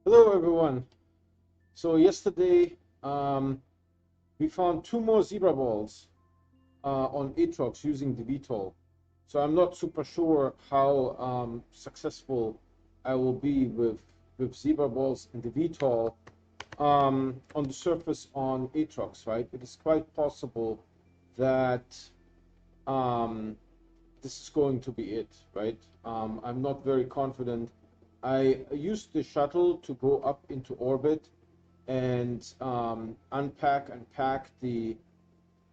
Hello everyone. So yesterday we found two more zebra balls on Atrox using the VTOL. So I'm not super sure how successful I will be with zebra balls in the VTOL on the surface on Atrox, right? It is quite possible that um, this is going to be it, right? I'm not very confident. I used the shuttle to go up into orbit and unpack and pack the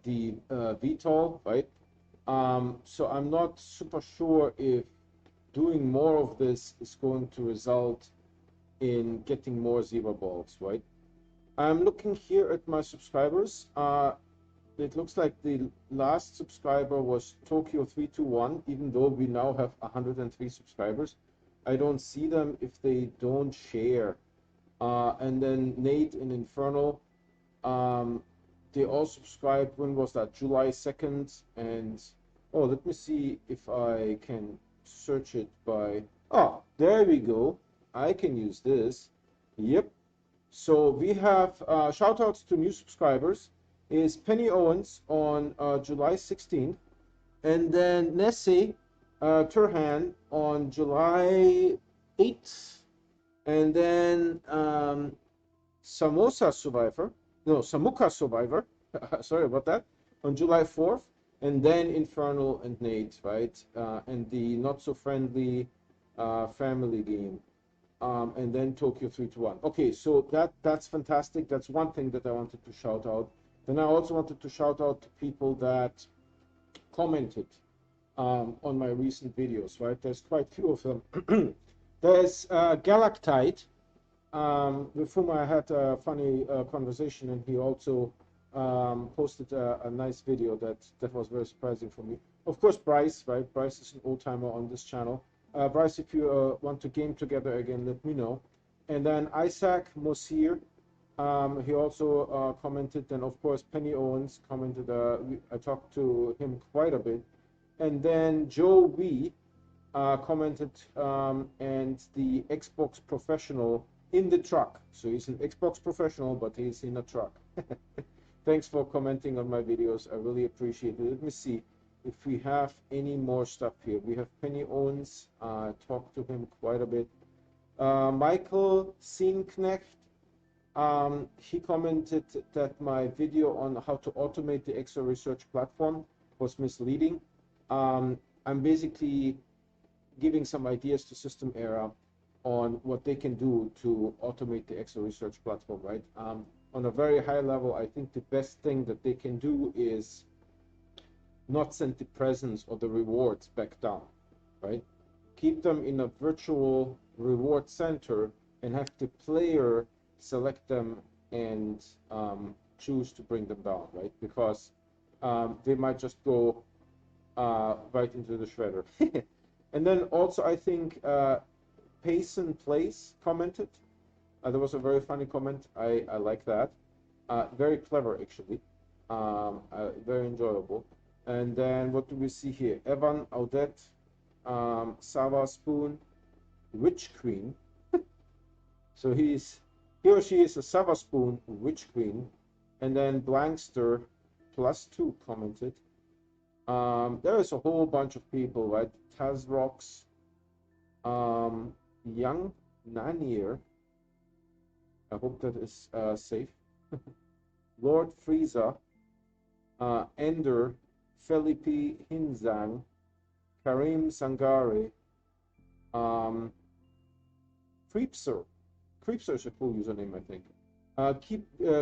VTOL, right? So I'm not super sure if doing more of this is going to result in getting more zebra balls, right? I'm looking here at my subscribers. It looks like the last subscriber was Tokyo321, even though we now have 103 subscribers. I don't see them if they don't share. And then Nate and Infernal, um, they all subscribed. When was that? July 2nd. And oh, let me see if I can search it by. Oh, there we go. I can use this. Yep. So we have shout outs to new subscribers is Penny Owens on July 16th, and then Nessie Turhan on July 8th, and then Samosa Survivor, no, Samuka Survivor, sorry about that, on July 4th, and then Infernal and Nate, right? And the not so friendly family game. And then Tokyo 321. Okay, so that's fantastic. That's one thing that I wanted to shout out. Then I also wanted to shout out to people that commented on my recent videos, right? There's quite a few of them. There's Galactite, with whom I had a funny conversation, and he also posted a nice video that was very surprising for me. Of course, Bryce, right? Bryce is an old-timer on this channel. Bryce, if you want to game together again, let me know. And then Isaac Mosir, he also commented, and of course Penny Owens commented. I talked to him quite a bit. And then Joe Wee commented, and the Xbox professional in the truck. So he's an Xbox professional, but he's in a truck. Thanks for commenting on my videos. I really appreciate it. Let me see if we have any more stuff here. We have Penny Owens. Talked to him quite a bit. Michael Sienknecht, he commented that my video on how to automate the X-ray research platform was misleading. I'm basically giving some ideas to System Era on what they can do to automate the X-ray research platform, right? On a very high level, I think the best thing that they can do is not send the presents or the rewards back down, right? Keep them in a virtual reward center and have the player select them and choose to bring them down, right? Because they might just go right into the shredder. And then also, I think Pace and Place commented. There was a very funny comment. I like that. Very clever, actually. Very enjoyable. And then what do we see here? Evan Audette, Sava Spoon, Witch Queen. So he or she is a Sava Spoon, Witch Queen. And then Blankster +2 commented. There is a whole bunch of people, right? Tazrox, Young Nanier. I hope that is safe. Lord Frieza, Ender, Felipe Hinzang, Karim Sangare, Creepser. Creepser is a cool username, I think.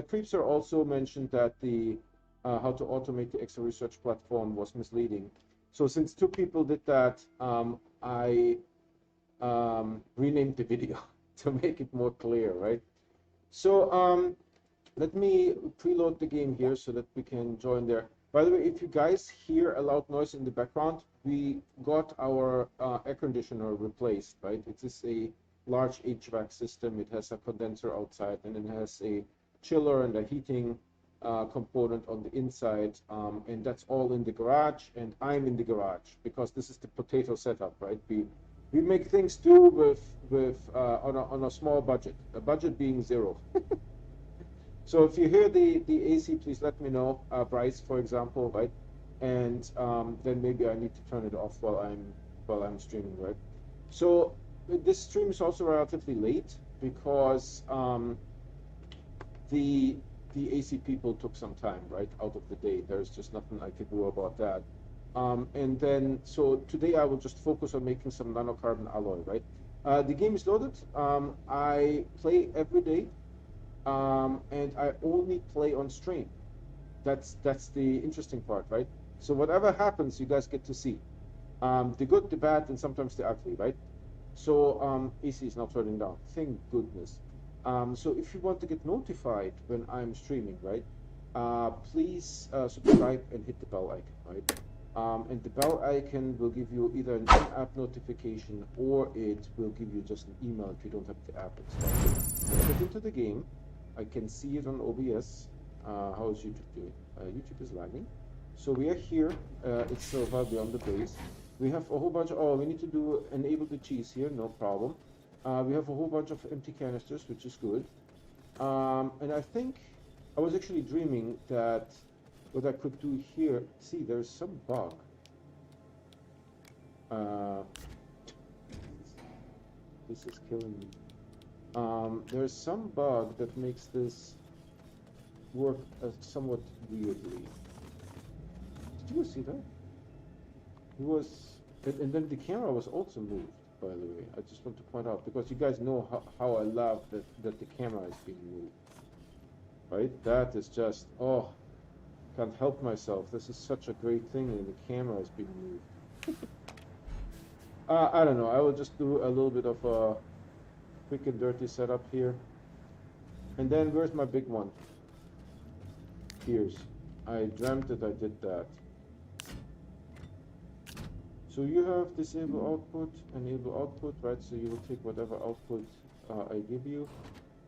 Creepser also mentioned that the how to automate the X-ray research platform was misleading. So since two people did that, I renamed the video to make it more clear, right? So let me preload the game here so that we can join there. By the way, if you guys hear a loud noise in the background, we got our air conditioner replaced, right? It is a large HVAC system. It has a condenser outside, and it has a chiller and a heating component on the inside, and that's all in the garage, and I'm in the garage because this is the potato setup, right? We make things do on a small budget. A budget being zero. So if you hear the AC, please let me know. Bryce, for example, right? And then maybe I need to turn it off while I'm streaming, right? So this stream is also relatively late because the AC people took some time, right, out of the day. There's just nothing I could do about that. And then, so today I will just focus on making some nanocarbon alloy, right? The game is loaded. I play every day, and I only play on stream. That's the interesting part, right? So whatever happens, you guys get to see. The good, the bad, and sometimes the ugly, right? So AC is not turning down. Thank goodness. So if you want to get notified when I'm streaming, right? Please subscribe and hit the bell icon, right? And the bell icon will give you either an in-app notification or it will give you just an email if you don't have the app installed. Get into the game. I can see it on OBS. How is YouTube doing? YouTube is lagging. So we are here. It's Sylva beyond the base. We have a whole bunch of, oh, we need to do enable the cheese here, no problem. We have a whole bunch of empty canisters, which is good. And I think I was actually dreaming that what I could do here, see, there's some bug. This is killing me. There's some bug that makes this work somewhat weirdly. Did you see that? It was, and then the camera was also moved, by the way. I just want to point out, because you guys know how I love that the camera is being moved. Right? That is just, oh, can't help myself. This is such a great thing, and the camera is being moved. I don't know. I will just do a little bit of a quick and dirty setup here. And then where's my big one? Here's. I dreamt that I did that. So you have disable output, enable output, right? So you will take whatever output I give you.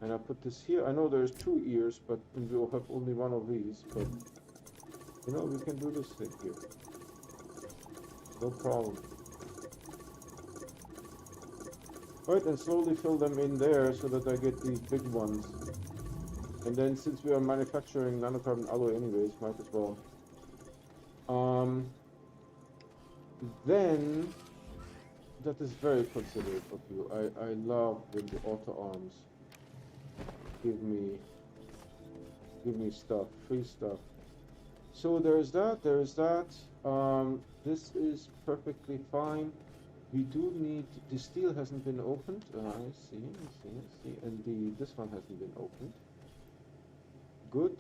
And I put this here. I know there's two ears, but we will have only one of these. But, you know, we can do this thing here. No problem. Right, and slowly fill them in there so that I get these big ones. And then since we are manufacturing nanocarbon alloy anyways, might as well. Then, that is very considerate of you. I love when the auto arms give me stuff, free stuff. So there's that, this is perfectly fine. We do need, the steel hasn't been opened. I see. And this one hasn't been opened. Good.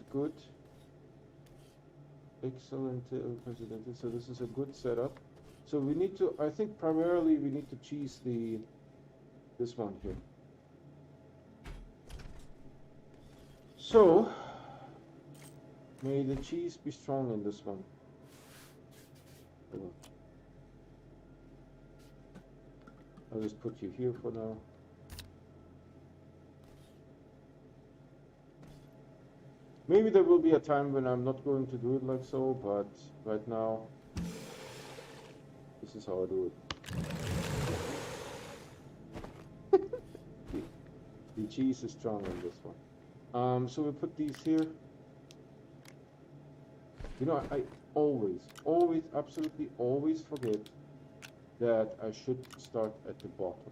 Excellent, President. So this is a good setup. So we need to, I think primarily we need to cheese this one here. So, may the cheese be strong in this one. I'll just put you here for now. Maybe there will be a time when I'm not going to do it like so, but right now, this is how I do it. The cheese is strong in this one. So we put these here. You know, I always, absolutely always forget that I should start at the bottom.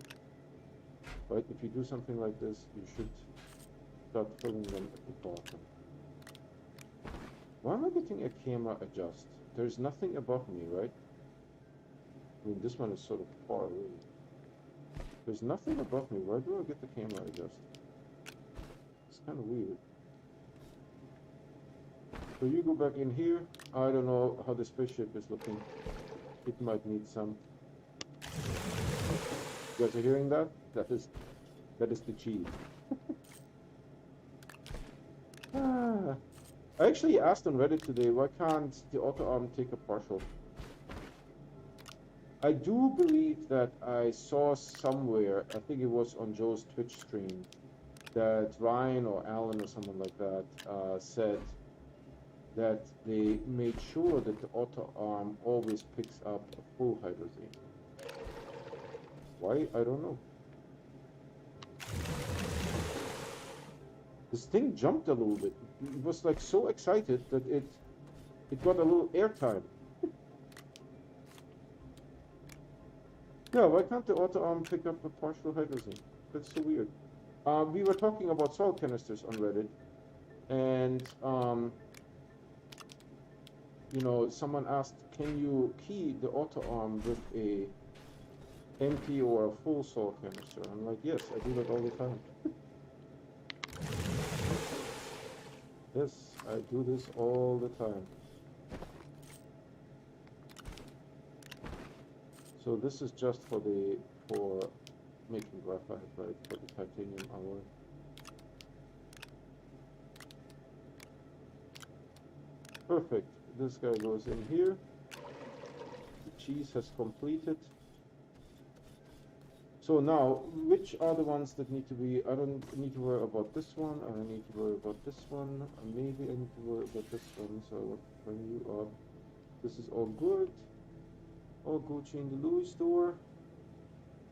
Right? If you do something like this, you should start filling them at the bottom. Why am I getting a camera adjust? There's nothing above me, right? I mean, this one is sort of far away. There's nothing above me. Why do I get the camera adjust? It's kind of weird. So you go back in here. I don't know how the spaceship is looking. It might need some. You guys are hearing that? That is the cheese. I actually asked on Reddit today, why can't the auto arm take a partial? I do believe that I saw somewhere, I think it was on Joe's Twitch stream, that Ryan or Alan or someone like that said that they made sure that the auto arm always picks up a full hydrazine. Why? I don't know. This thing jumped a little bit. It was like so excited that it got a little airtime. Yeah, why can't the auto arm pick up a partial hydrazine? That's so weird. We were talking about soil canisters on Reddit, and you know, someone asked, can you key the auto arm with a empty or a full soil canister? I'm like, yes, I do that all the time. Yes, I do this all the time. So this is just for making graphite, right? For the titanium alloy. Perfect. This guy goes in here. The cheese has completed. So now, which are the ones that need to be, I don't need to worry about this one, I don't need to worry about this one, maybe I need to worry about this one, so when you are, this is all good, all Gucci in the Louis store.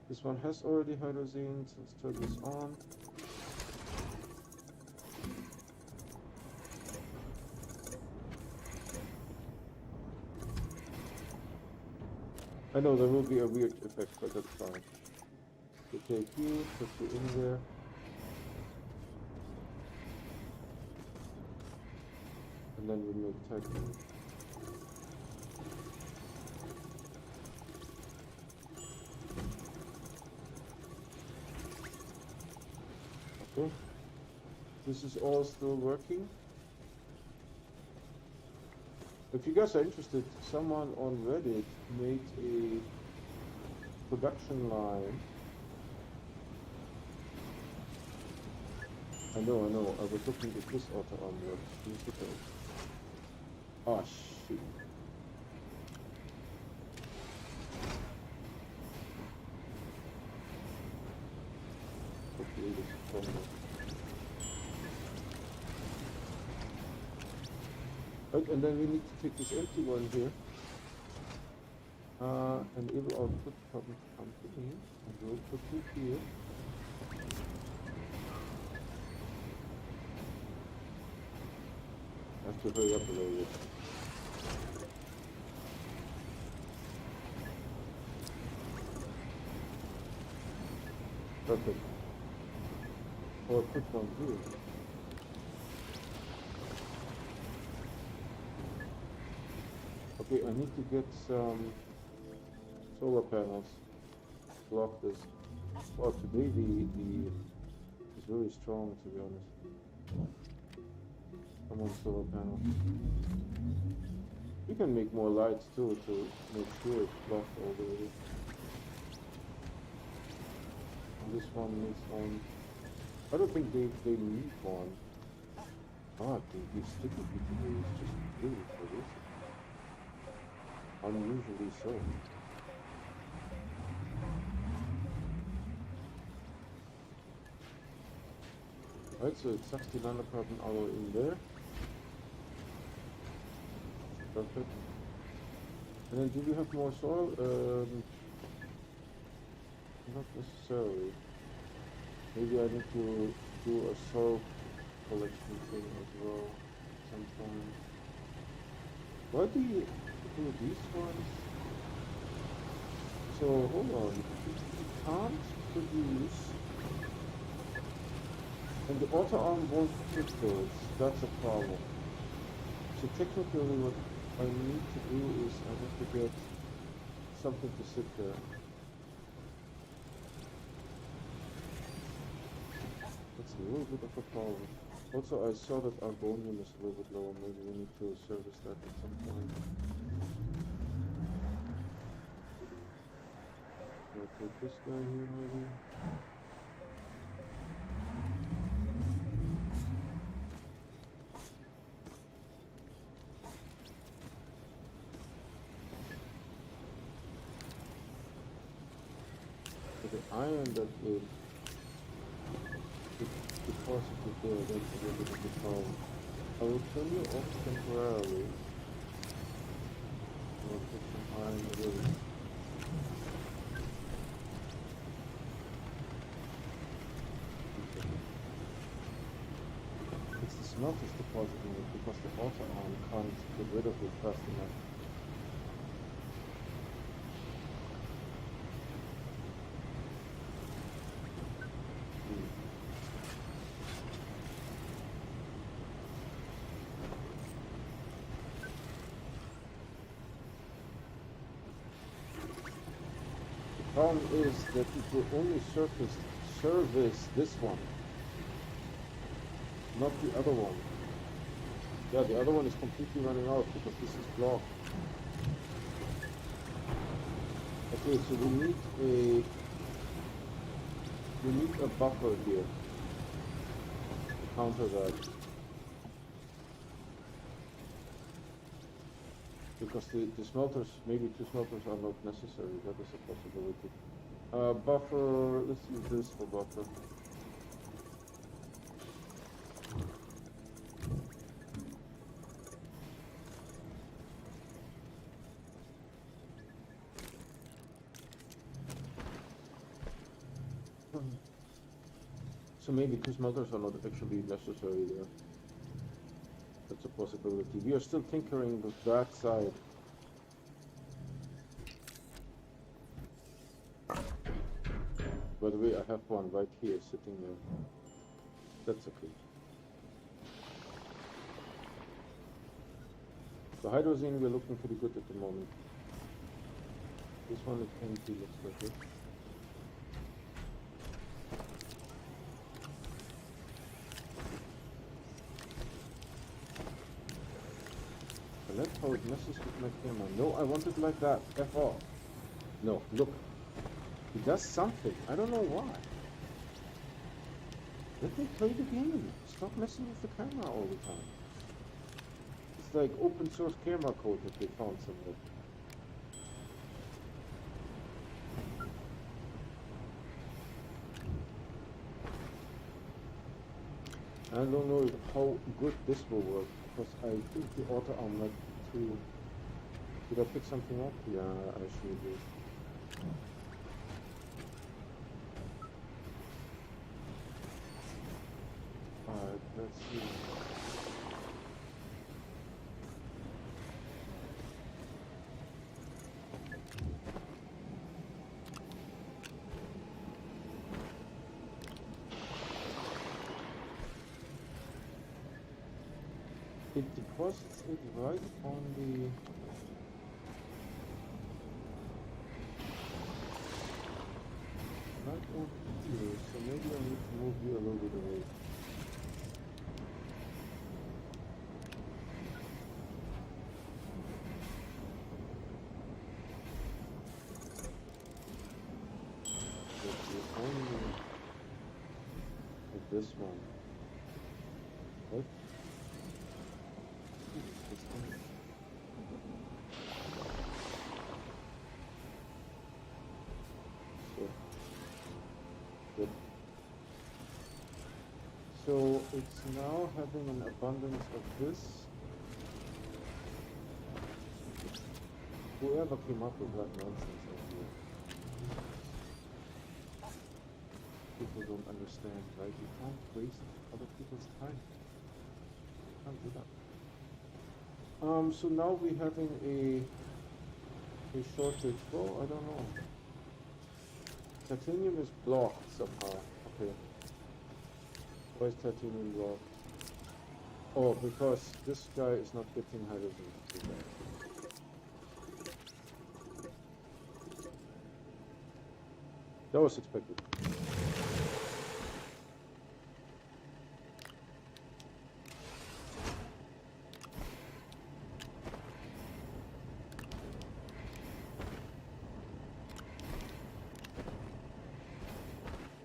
This one has already hydrazine, so let's turn this on. I know there will be a weird effect, but that's fine. We take you, put you in there. And then we make titanium. Okay. This is all still working. If you guys are interested, someone on Reddit made a production line. I know. I was looking at this auto arm works. Here's the code. Oh, shoot. Hopefully this is problem. Right, and then we need to take this empty one here. Enable output from company. And we'll put it here. I have to hurry up a little bit. Perfect. Or put one here. Okay, I need to get some solar panels. Block this. Well, today the is very strong, to be honest. Come on, solar panel. You can make more lights too to make sure it's blocked all the way. And this one needs one. I don't think they need one. Ah, the sticky PTA is just really for this. Unusually so. Right, so it's 60 nanocarbon alloy in there. Perfect. And then do we have more soil? Not necessarily. Maybe I need to do a soil collection thing as well sometime. Why do you do these ones? So hold on. You can't produce, and the auto arm won't fit those. That's a problem. So technically what I need to do is I have to get something to sit there. That's a little bit of a problem. Also, I saw that argonium is a little bit lower. Maybe we need to service that at some point. I'll take this guy here maybe. The iron that will deposited there, that's a little bit of the problem. I will turn you off temporarily. I'll put some iron away. smelters depositing it because the auto arm can't get rid of it fast enough. The problem is that it will only service this one, not the other one. Yeah, the other one is completely running out because this is blocked. Okay, so we need a buffer here to counter that. Because the smelters, maybe 2 smelters are not necessary. That is a possibility. Buffer, let's use this for buffer. So maybe 2 smelters are not actually necessary there. That's a possibility. We are still tinkering with that side. By the way, I have one right here sitting there. That's okay. The hydrazine we're looking pretty good at the moment. This one is empty, looks like it. I like how it messes with my camera. No, I want it like that. F off. No, look. It does something. I don't know why. Let me play the game. Stop messing with the camera all the time. It's like open source camera code that they found somewhere. I don't know how good this will work because I think the auto arm might be too. Did I pick something up? Yeah, I sure did. Alright, let's see. It deposits it right on the... right on here, so maybe I need to move you a little bit away. Only with this one. What? This one. So, good. So it's now having an abundance of this. Whoever came up with that nonsense idea. People don't understand, right? You can't waste other people's time. You can't do that. So now we're having a shortage. Oh, I don't know. Titanium is blocked somehow. Okay. Why is titanium blocked? Oh, because this guy is not getting hydrogen. That was expected.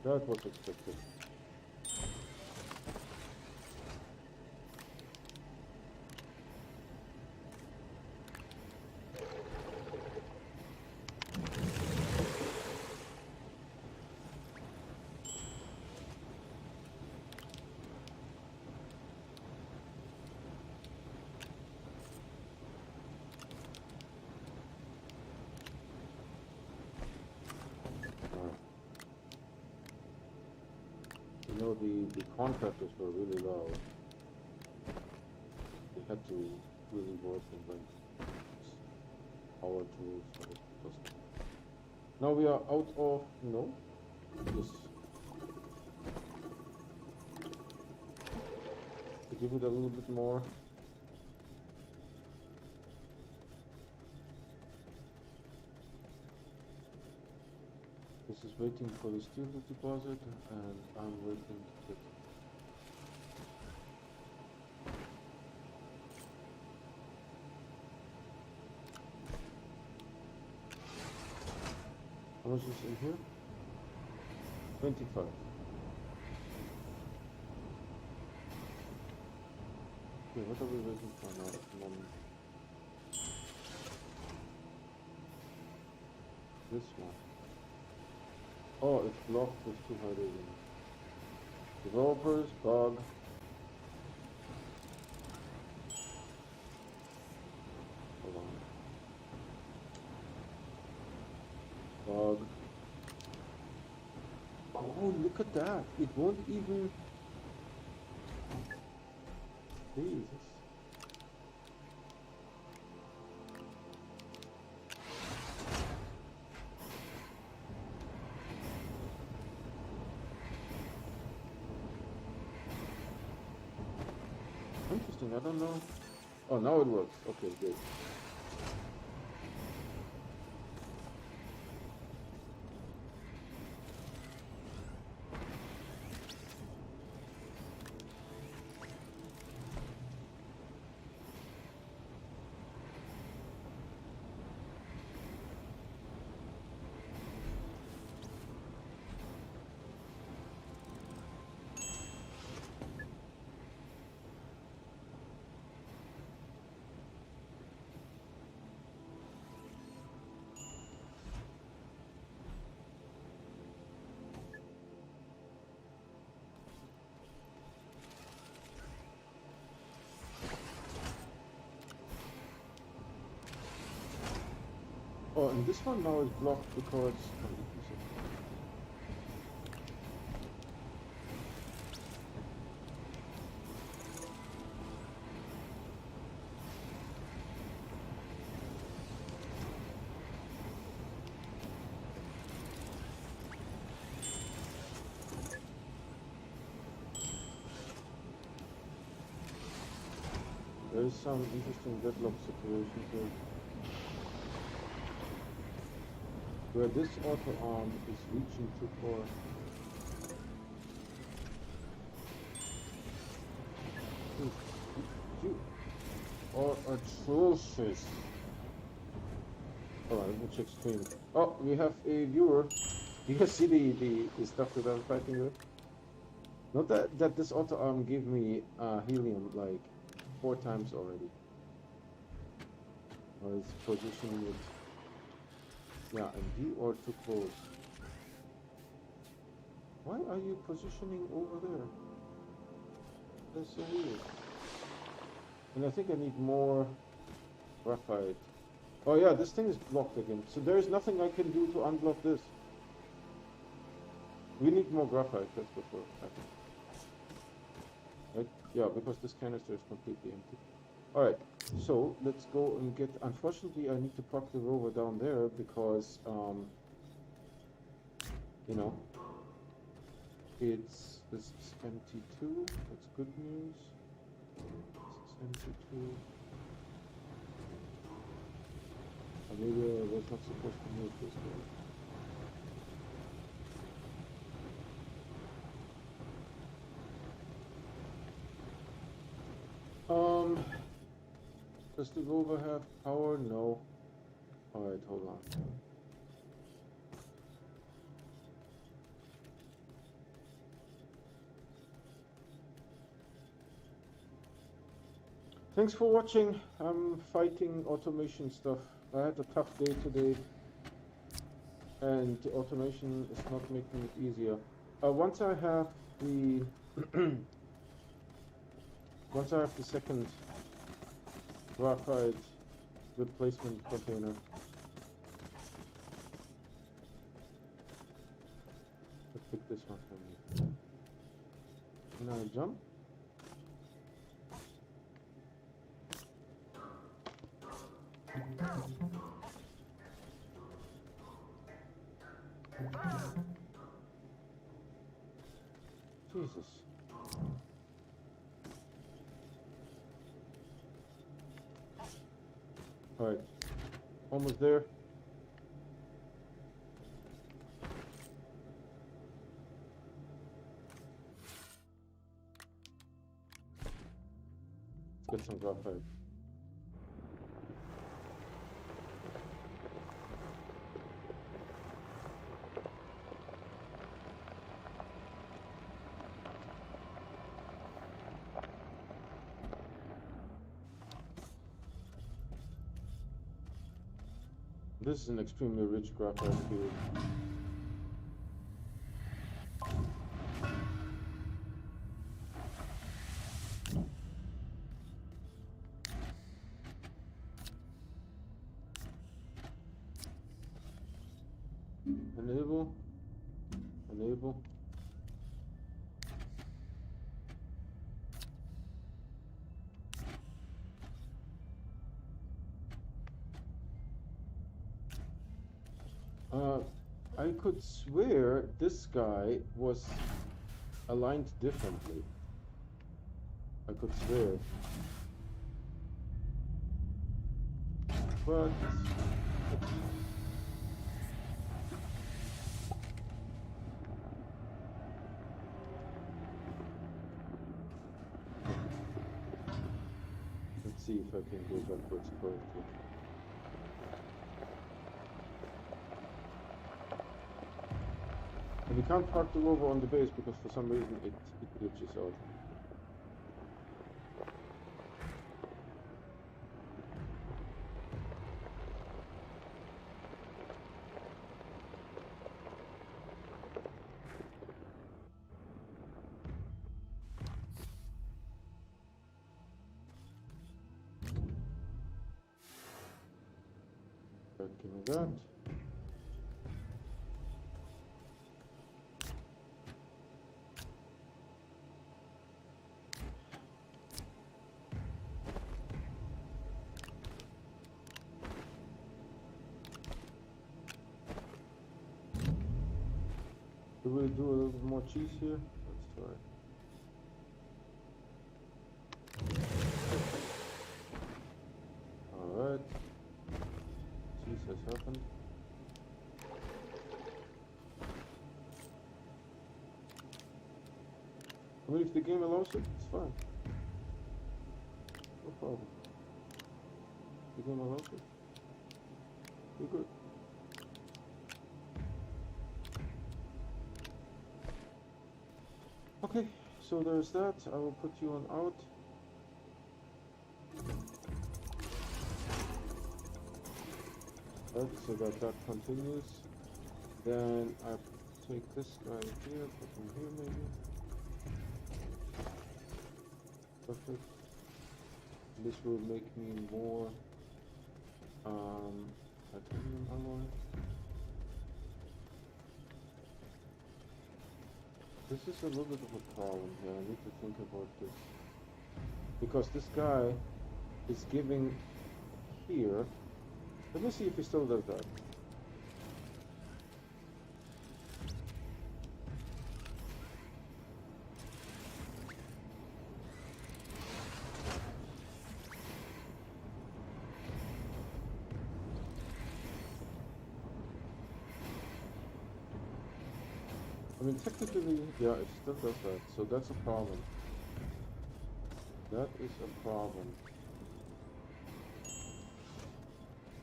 That was expected. You know, the contractors were really loud. had to really work and like power tools. Now we are out of yes. To give it a little bit more. This is waiting for the steel to deposit, and I'm waiting to get. How much is in here? 25. Okay, what are we waiting for now at the moment? This one. Oh, it's blocked with 2 hydrogens. Developers, bug. Hold on. Bug. Oh, look at that. It won't even... Jesus. Interesting, I don't know. Oh, now it works. Okay, good. Oh, and this one now is blocked because... There is some interesting deadlock situation here. Where this auto arm is reaching too far. You are atrocious. Alright, let's check screen. Oh, we have a viewer. Do you guys see the stuff that I'm fighting with? Not that this auto arm gave me helium like 4 times already. Or it's positioning it. Yeah, and you are too close. Why are you positioning over there? That's so weird. And I think I need more graphite. Oh yeah, this thing is blocked again. So there is nothing I can do to unblock this. We need more graphite, that's what we're having. Right? Yeah, because this canister is completely empty. Alright, so let's go and get... Unfortunately, I need to park the rover down there because, you know, this is empty too. That's good news. This is empty too. Maybe I was not supposed to move this way. Does the rover have power? No. Alright, hold on. Thanks for watching. I'm fighting automation stuff. I had a tough day today, and the automation is not making it easier. Once I have the once I have the second graphite replacement container, let's pick this one for me. Can I jump? Jesus. Alright. Almost there. Let's get some graphite. This is an extremely rich graphite field. Enable. Enable. I could swear this guy was aligned differently. I could swear. But let's see if I can go backwards correctly. And we can't park the rover on the base because for some reason it glitches out. Give me that. Do we do a little bit more cheese here? Let's try. Alright. Cheese has happened. I mean, if the game allows it, it's fine. No problem. The game allows it. You're good. Okay, so there's that. I will put you on out. Right, so that continues. Then I take this guy here, put him here maybe. Perfect. This will make me more titanium alloy. This is a little bit of a problem here. I need to think about this. Because this guy is giving here. Let me see if he still does that. I mean, technically, yeah, it still does that, so that's a problem. That is a problem.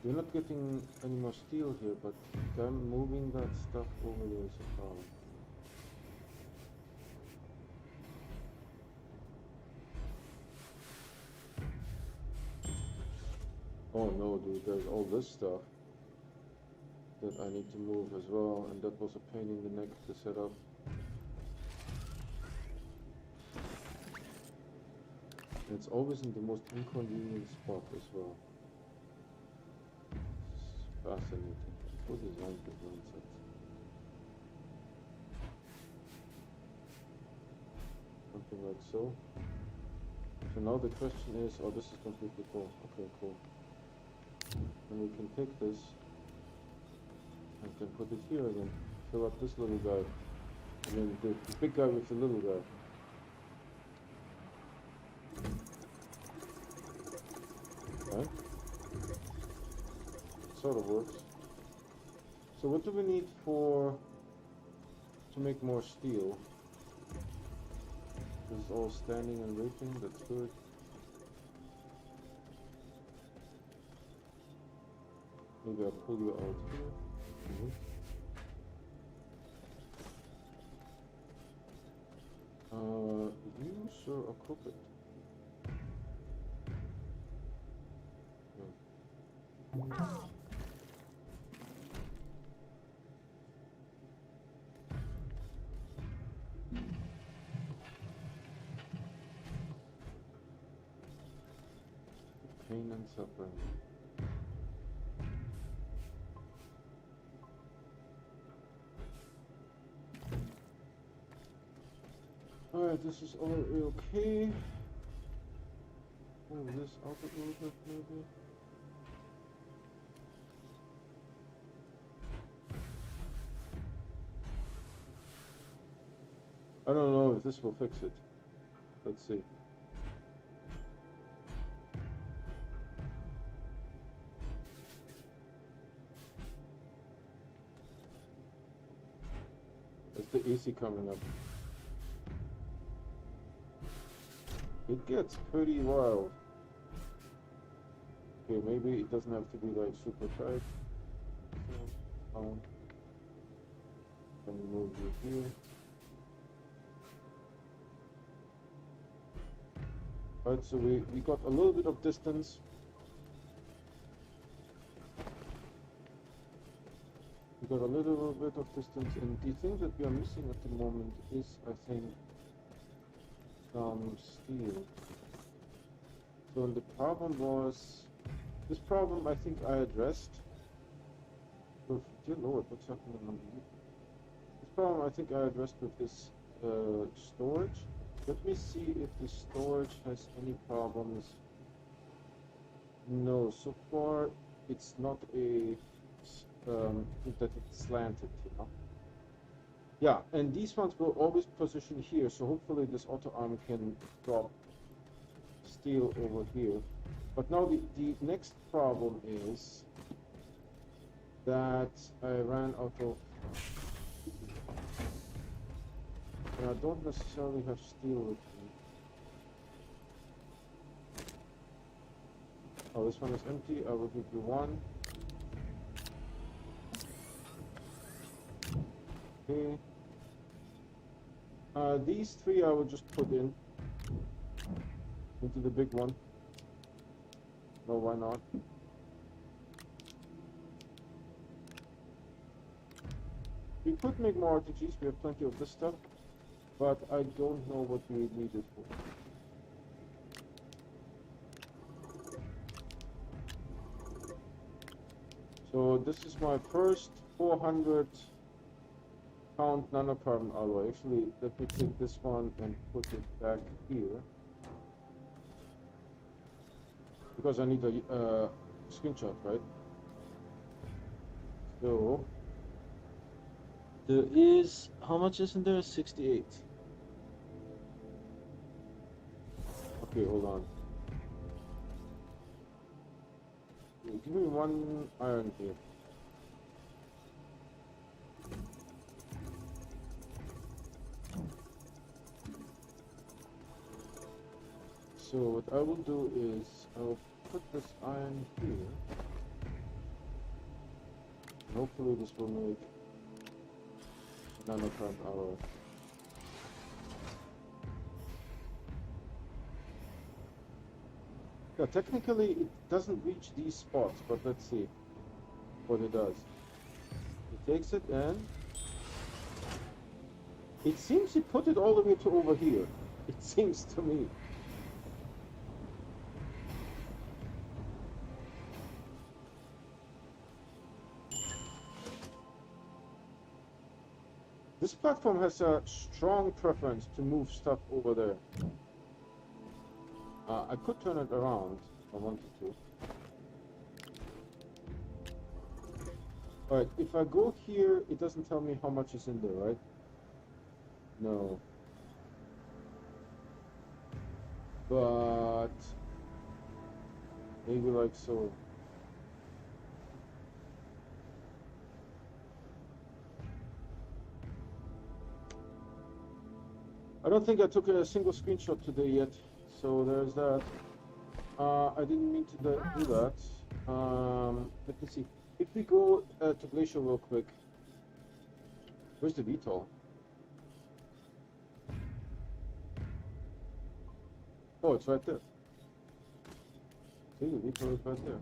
We're not getting any more steel here, but them moving that stuff over there is a problem. Oh no, dude, there's all this stuff that I need to move as well, and that was a pain in the neck to set up. And it's always in the most inconvenient spot as well. It's fascinating. Who designed this nonsense? Something like so. So now the question is, oh, this is completely cool. Okay, cool. And we can take this and can put it here again. Fill up this little guy. And then the big guy with the little guy. Right? Sort of works. So what do we need to make more steel? This is all standing and waiting, that's good. Maybe I'll pull you out here. You, sir, are crooked. Pain and suffering. Alright, this is all okay. Move this out a little bit, maybe. I don't know if this will fix it. Let's see. That's the AC coming up. It gets pretty wild. Okay, maybe it doesn't have to be like super tight. So, can move you here. Right, so we got a little bit of distance. We got a little bit of distance, and the thing that we are missing at the moment is, I think, some steel. So the problem was, this problem I think I addressed. With, dear Lord, what's happening on the This problem I think I addressed with this storage. Let me see if the storage has any problems. No, so far it's not a that it's slanted, you know. Yeah, and these ones will always position here, so hopefully this auto arm can drop steel over here. But now the next problem is that I ran out of, and I don't necessarily have steel with me. Oh, this one is empty. I will give you one. Okay. These three I will just put into the big one. No, why not? We could make more RTGs, we have plenty of this stuff, but I don't know what we need it for. So this is my first 400 pound nanocarbon alloy. Actually, let me take this one and put it back here, because I need a screenshot, right? So there is, how much is in there? 68. Okay, hold on. Give me one iron here. So what I will do is I will put this iron here. Hopefully this will make nanocarbon alloy. Yeah, technically it doesn't reach these spots, but let's see what it does. It takes it and it seems it put it all the way to over here. It seems to me. This platform has a strong preference to move stuff over there. I could turn it around if I wanted to. Alright, if I go here, it doesn't tell me how much is in there, right? No. But maybe like so. I don't think I took a single screenshot today yet, so there's that. I didn't mean to do that. Let me see. If we go to Glacier real quick, where's the VTOL? Oh, it's right there. See, the VTOL is right there.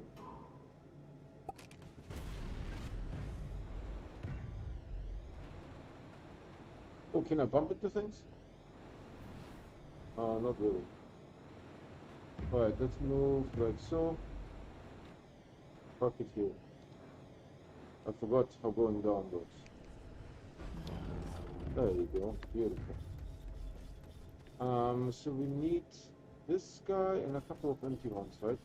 Oh, can I bump into things? Not really. Alright, let's move like so. Park it here. I forgot how going down goes. There you go. Beautiful. So we need this guy and a couple of empty ones, right?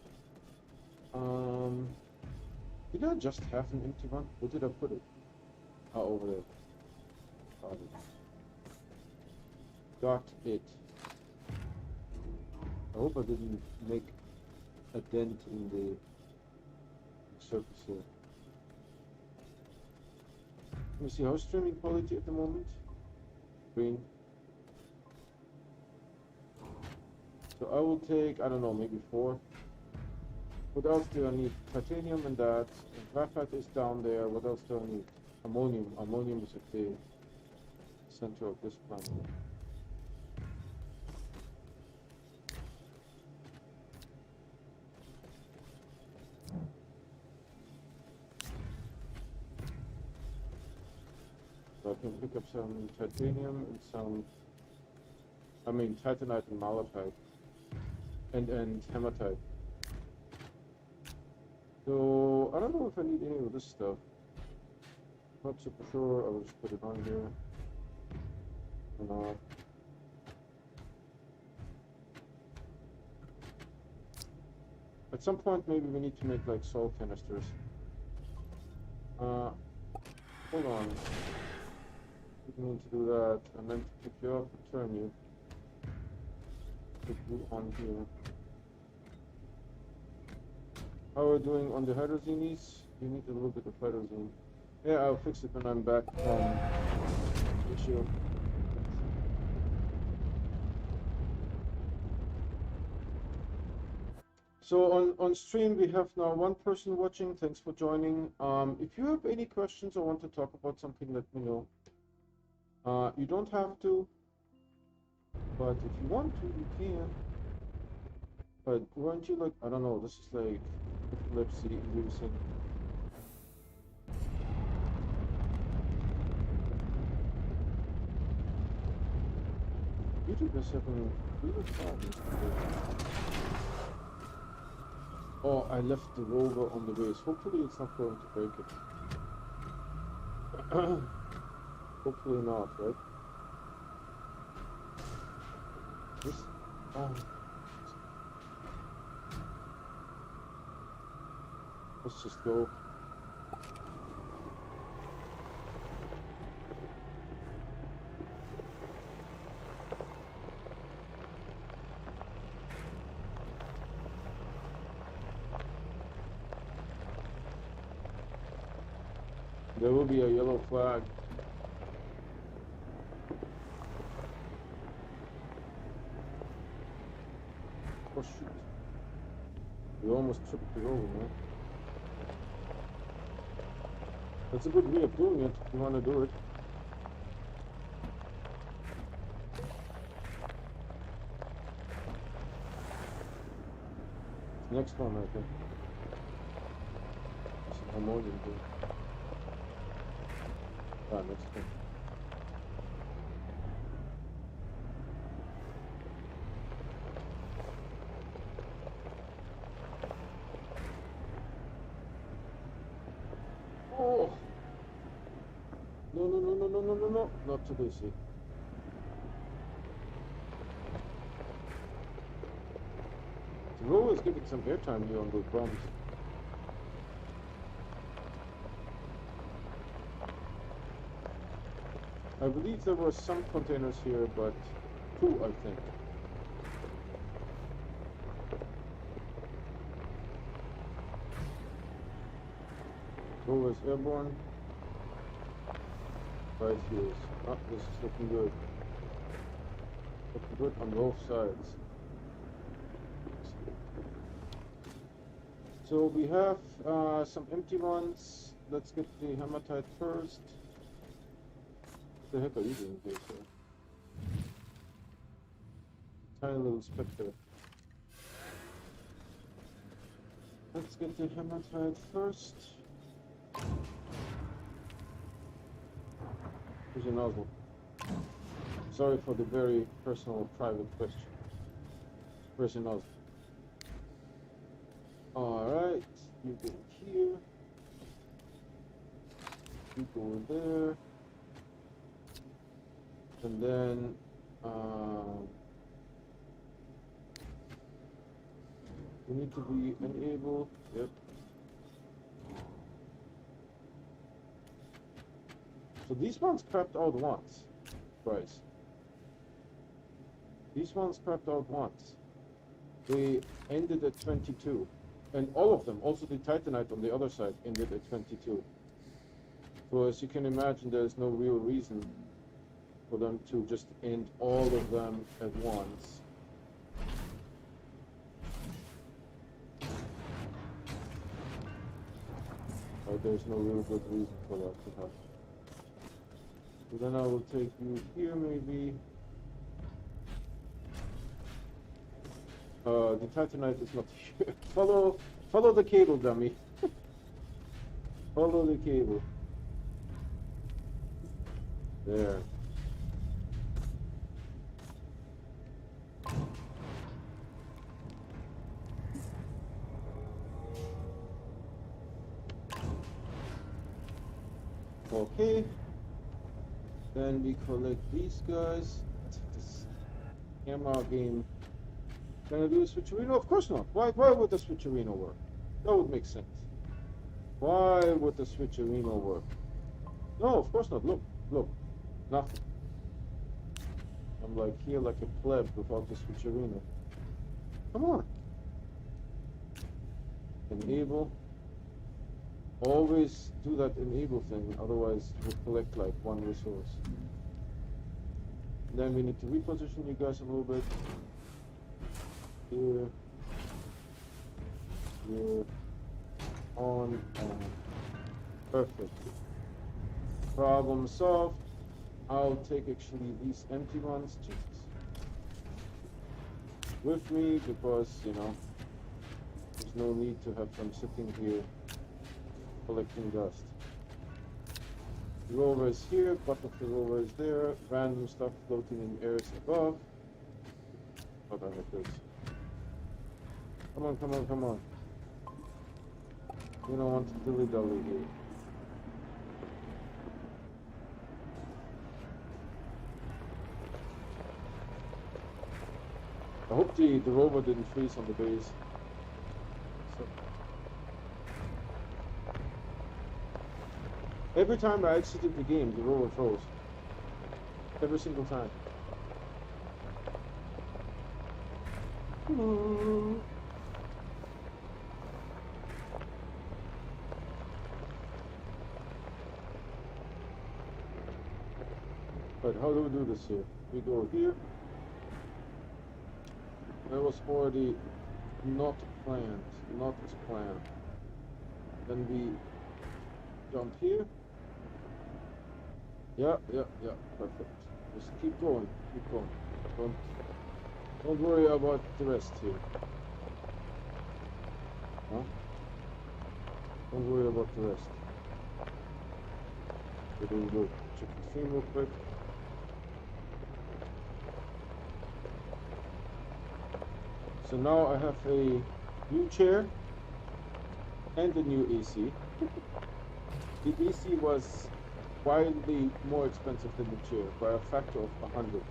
Did I just have an empty one? Where did I put it? Oh, over there. Got it. Got it. I hope I didn't make a dent in the surface here. Let me see, how's streaming quality at the moment? Green. So I will take, I don't know, maybe 4. What else do I need? Titanium and that. And graphite is down there. What else do I need? Ammonium. Ammonium is at the center of this planet. So I can pick up some titanium and some, titanite and malachite. And hematite. So, I don't know if I need any of this stuff. Not super sure, I will just put it on here. Or not. At some point, maybe we need to make like salt canisters. Hold on. Didn't mean to do that. I meant to pick you up and turn you. Put you on here. How are we doing on the hydrogenes? You need a little bit of hydrogen. Yeah, I'll fix it when I'm back from the issue. So on stream we have now 1 person watching. Thanks for joining. If you have any questions or want to talk about something, let me know. You don't have to, but if you want to, you can. But weren't you like, I don't know, this is like epilepsy inducing. YouTube is having real problems today. Oh, I left the rover on the base. Hopefully it's not going to break it. Hopefully not, right? This, let's just go. There will be a yellow flag. Oh shoot. We almost tripped it over, man. That's a good way of doing it if you want to do it. Next one, I think. It's an ammonium thing. Ah, next one. Oh! No, not today, see. The rover is getting some airtime here on those bombs. I believe there were some containers here, but 2, I think. Rover is airborne. Right here. Oh, this is looking good. Looking good on both sides. So we have some empty ones. Let's get the hematite first. What the heck are you doing here, sir? Tiny little spectre. Let's get the hematite first. Here's your nozzle. Sorry for the very personal, private question. Where's your nozzle? Alright, you go here. You go in there. And then we need to be enabled. Yep. So these ones crapped out once, Bryce. These ones crapped out once. They ended at 22. And all of them, also the Titanite on the other side, ended at 22. So as you can imagine, there's no real reason for them to just end all of them at once. There's no real good reason for that to happen. So then I will take you here maybe. The Titanite is not here. Follow the cable, dummy. Follow the cable. There. Okay. Then we collect these guys. This camera game. Can I do a switcherino? Of course not. Why would the switcherino work? That would make sense. Why would the switcherino work? No, of course not. Look. Nothing. I'm like here like a pleb without the switcherino. Come on. Enable. Always do that enable thing, otherwise we'll collect like one resource. Then we need to reposition you guys a little bit. Here, on, perfect. Problem solved. I'll take actually these empty ones with me because, you know, there's no need to have them sitting here collecting dust. The rover is here, butt of the rover is there, random stuff floating in airs above. What the heck is this? Come on. You don't want to dilly-dally here. I hope the rover didn't freeze on the base. So. Every time I exited the game, the rover froze. Every single time. But how do we do this here? We go here. That was already not planned. Not as planned. Then we jump here. Yeah, perfect. Just keep going. Don't worry about the rest here. Huh? Don't worry about the rest. We're doing good. Check the theme real quick. So now I have a new chair and a new AC. The AC was wildly more expensive than the chair by a factor of 100.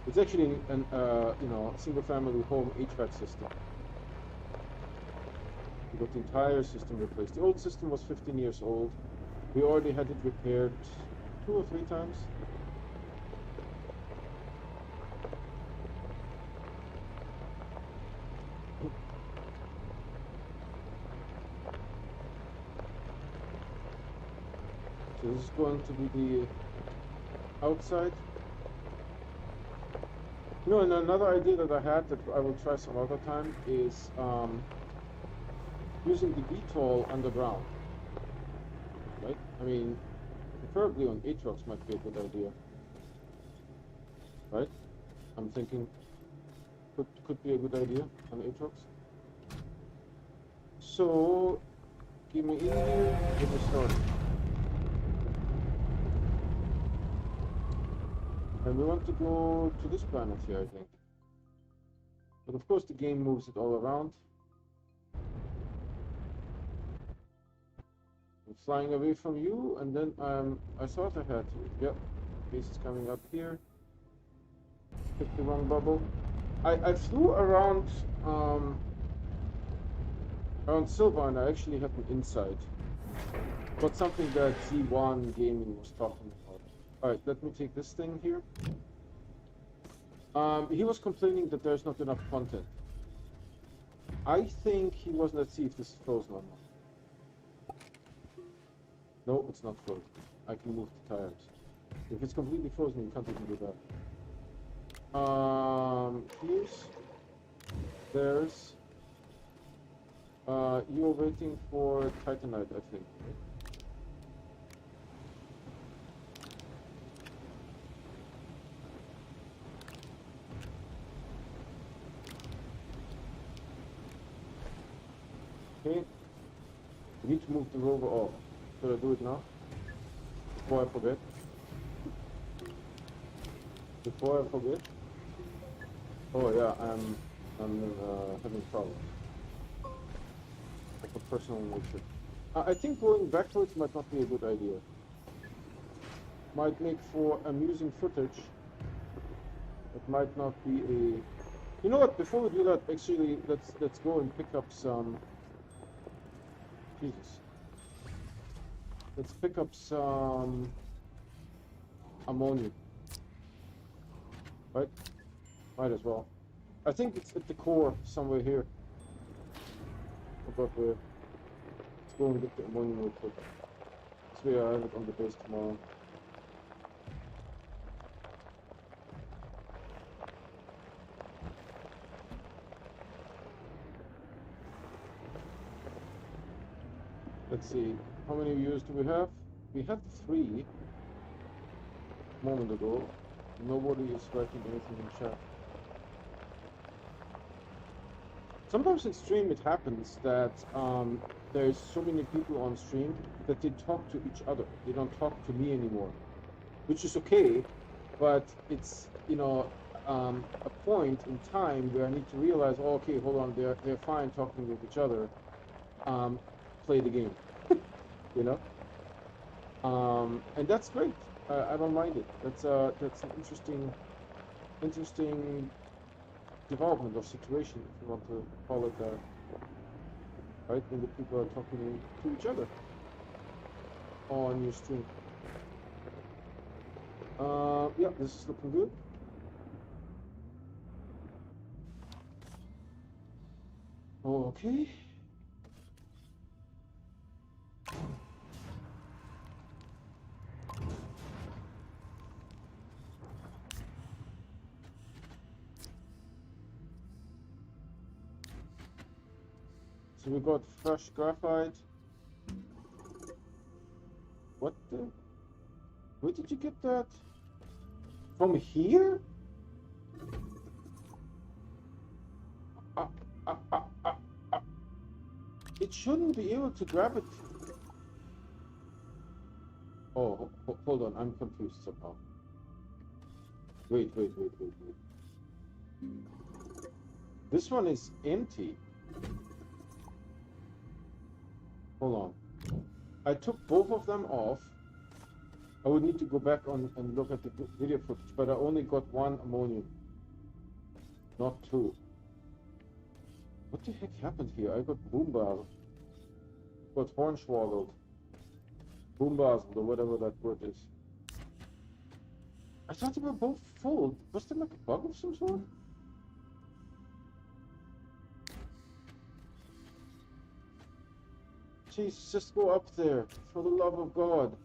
It's actually an single-family home HVAC system. got the entire system replaced. The old system was 15 years old. We already had it repaired 2 or 3 times. So this is going to be the outside. You know, and another idea that I had that I will try some other time is using the VTOL underground. Right? I mean, preferably on Atrox might be a good idea. Right? I'm thinking could be a good idea on Atrox. So give me in here, get me started. And we want to go to this planet here, I think. But of course the game moves it all around. I'm flying away from you, and then I thought I had to. Yep, base is coming up here. Picked the wrong bubble. I flew around around Sylva, and I actually had an insight. But something that Z1 Gaming was talking about. Alright, let me take this thing here. He was complaining that there's not enough content. I think he was, let's see if this is frozen or not. No, it's not frozen. I can move the tires. If it's completely frozen, you can't even do that. There's, you're waiting for Titanite, I think. Okay, we need to move the rover off. Should I do it now? Before I forget? Before I forget? Oh yeah, I'm having problems. Like a personal nature. I think going backwards might not be a good idea. Might make for amusing footage. It might not be a... You know what, before we do that, actually, let's go and pick up some... Jesus. Let's pick up some ammonia. Right? Might as well. I think it's at the core, somewhere here. About where. Let's go and get the ammonia real quick. This way I have it on the base tomorrow. Let's see, how many views do we have? We had 3 a moment ago. Nobody is writing anything in chat. Sometimes in stream it happens that there's so many people on stream that they talk to each other. They don't talk to me anymore, which is okay, but it's, you know, a point in time where I need to realize, oh, okay, hold on, they're fine talking with each other. Play the game, you know, and that's great. I don't mind it. That's an interesting development or situation, if you want to call it that. Right, when the people are talking to each other on your stream. Yeah, this is looking good. Okay. So we got fresh graphite. What the? Where did you get that? From here? It shouldn't be able to grab it. Oh, hold on, I'm confused somehow. Wait. This one is empty. Hold on. I took both of them off. I would need to go back on and look at the video footage, but I only got 1 ammonium, not 2. What the heck happened here? I got boom barrel. Got hornswoggled, boombazzled, or whatever that word is. I thought they were both full. Was there like a bug of some sort? Jeez, just go up there, for the love of God.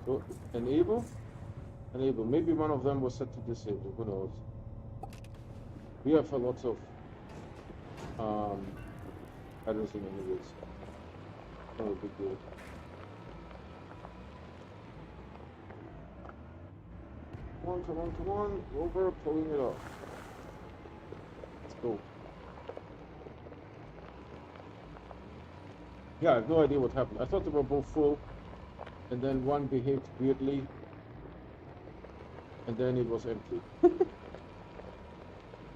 So, enable? Enable. Maybe one of them was set to disable, who knows. We have a lot of everything anyways. Not a big deal. Come on, come on, come on. Over, pulling it off. Let's go. Yeah, I have no idea what happened. I thought they were both full, and then one behaved weirdly, and then it was empty.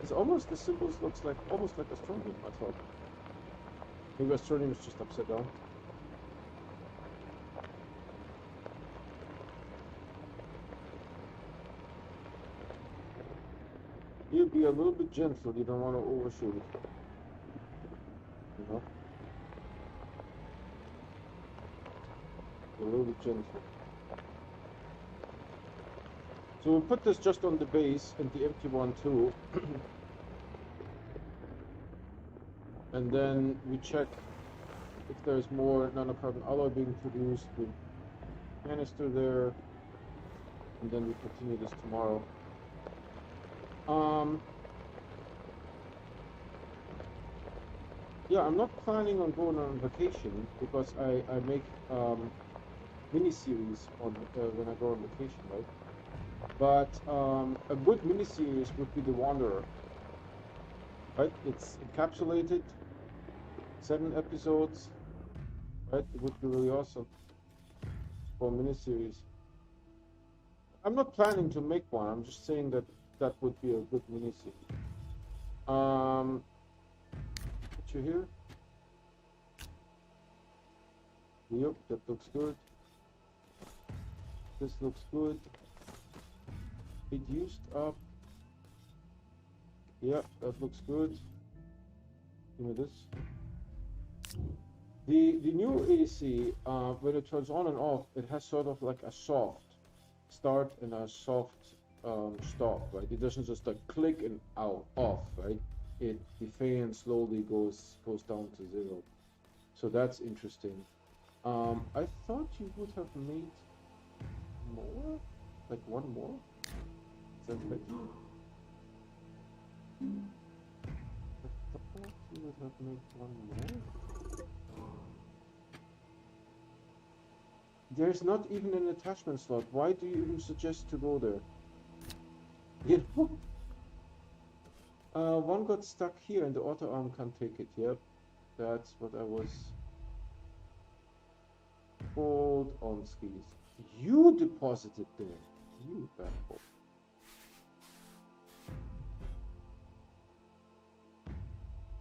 It's almost, the symbols looks like, almost like Astroneer, I thought. Maybe Astroneer is just upside down. You be a little bit gentle, you don't want to overshoot it. You know? A little bit gentle. So we put this just on the base and the empty one too. And then we check if there's more nanocarbon alloy being produced with canister there. And then we continue this tomorrow. Yeah, I'm not planning on going on vacation because I make mini-series on when I go on vacation, right? But a good mini-series would be The Wanderer, right? It's encapsulated, 7 episodes, right? It would be really awesome for a mini-series. I'm not planning to make one, I'm just saying that that would be a good mini-series. Put you here. Yep, that looks good. This looks good. It used up. Yeah, that looks good. Give me this. The new AC, when it turns on and off, it has sort of like a soft start and a soft stop, right? It doesn't just like click and out off, right? The fan slowly goes down to 0. So that's interesting. I thought you would have made more, like one more. Is that right? I thought you would have made one more. There's not even an attachment slot. Why do you even suggest to go there? You know? One got stuck here and the auto arm can't take it. Yep, that's what I was told on skis. You deposited there. You bad boy.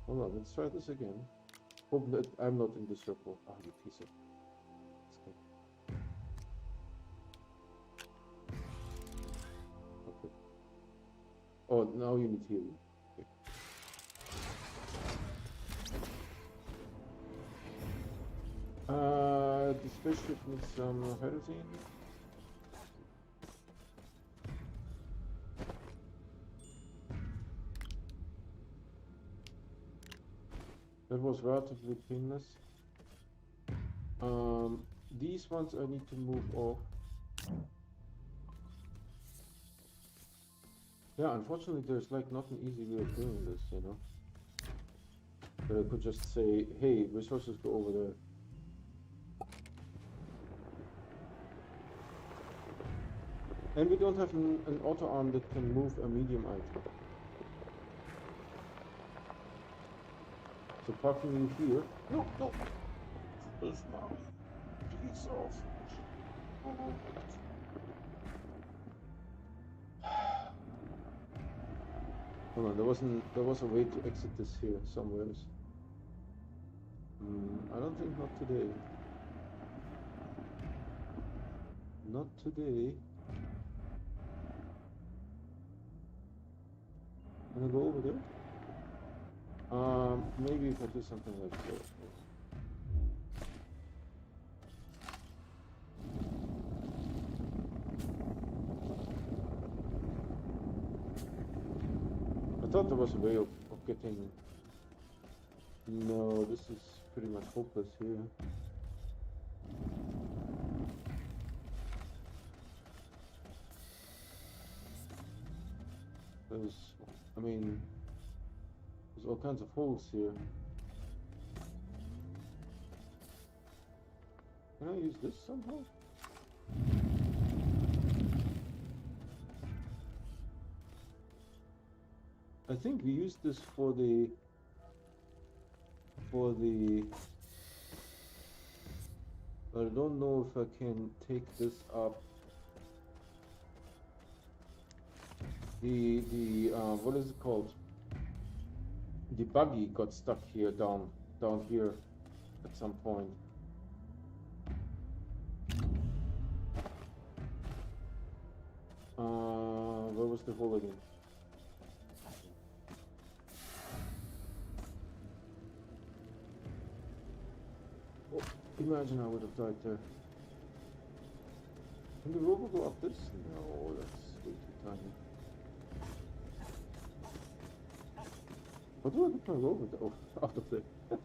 Hold on, let's try this again. Hope that I'm not in the circle. Ah, you piece of. Okay. Oh, now you need healing. Okay. The spaceship needs some hydrogen. That was relatively painless. These ones I need to move off. Yeah, unfortunately there's like not an easy way of doing this, you know. But I could just say, hey, resources go over there. And we don't have an auto arm that can move a medium item. So parking you here. No, no. This now. Piece off. Hold on, there was a way to exit this here somewhere. I don't think not today. Not today. Can I go over there? Maybe if I do something like so. I thought there was a way of getting... No, this is pretty much hopeless here. I mean, there's all kinds of holes here. Can I use this somehow? I think we used this for the I don't know if I can take this up. What is it called? The buggy got stuck here down here at some point. Where was the hole again? Oh, imagine I would have died there. Can the rover go up this? No, that's way too tiny. What do I get my rover out of there? How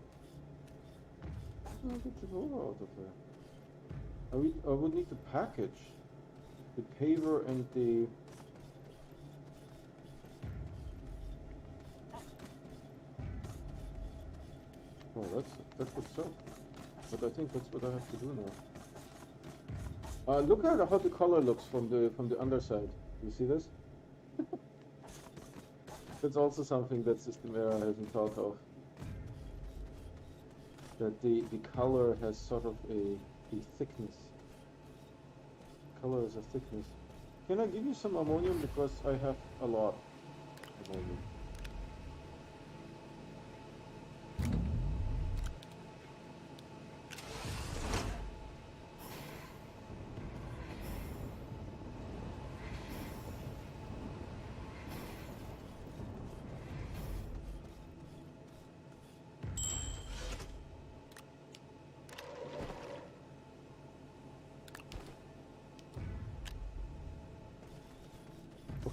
do I get the rover out of there? I would need to package the paver and the... Oh, that would suck. But I think that's what I have to do now. Look at how the color looks from the underside. You see this? That's also something that System Era hasn't thought of. That the color has sort of a thickness. Color is a thickness. Can I give you some ammonium because I have a lot of ammonium?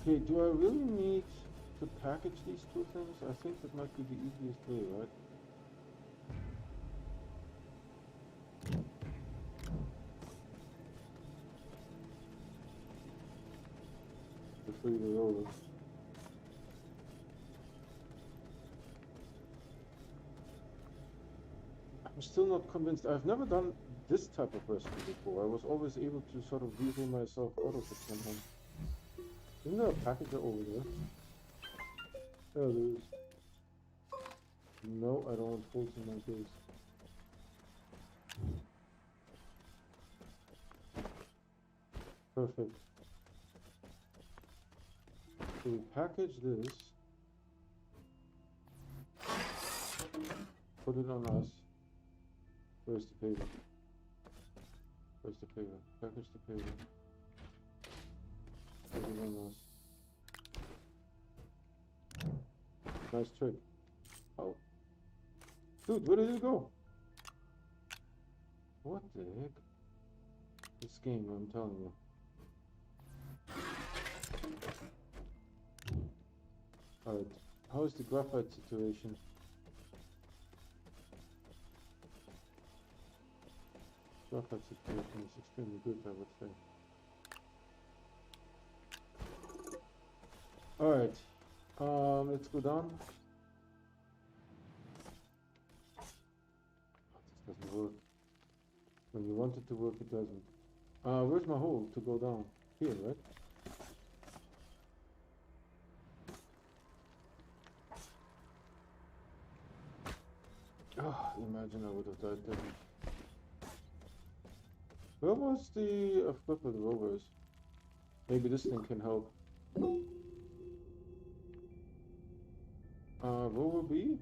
Okay, do I really need to package these two things? I think that might be the easiest way, right? To free the roller. I'm still not convinced. I've never done this type of recipe before. I was always able to sort of weasel myself out of it somehow. Isn't there a packager over there? There it is. No, I don't want holes in my base. Perfect. So we package this. Put it on us. Where's the paper? Where's the paper? Package the paper. Put it on us. Nice trick. Oh. Dude, where did it go? What the heck? This game, I'm telling you. Alright. How is the graphite situation? Graphite situation is extremely good, I would say. Alright. Let's go down. This doesn't work. When you want it to work, it doesn't. Where's my hole to go down? Here, right? Oh, imagine I would have died there. Where was the... I forgot where the rover is. Maybe this thing can help. Rover B?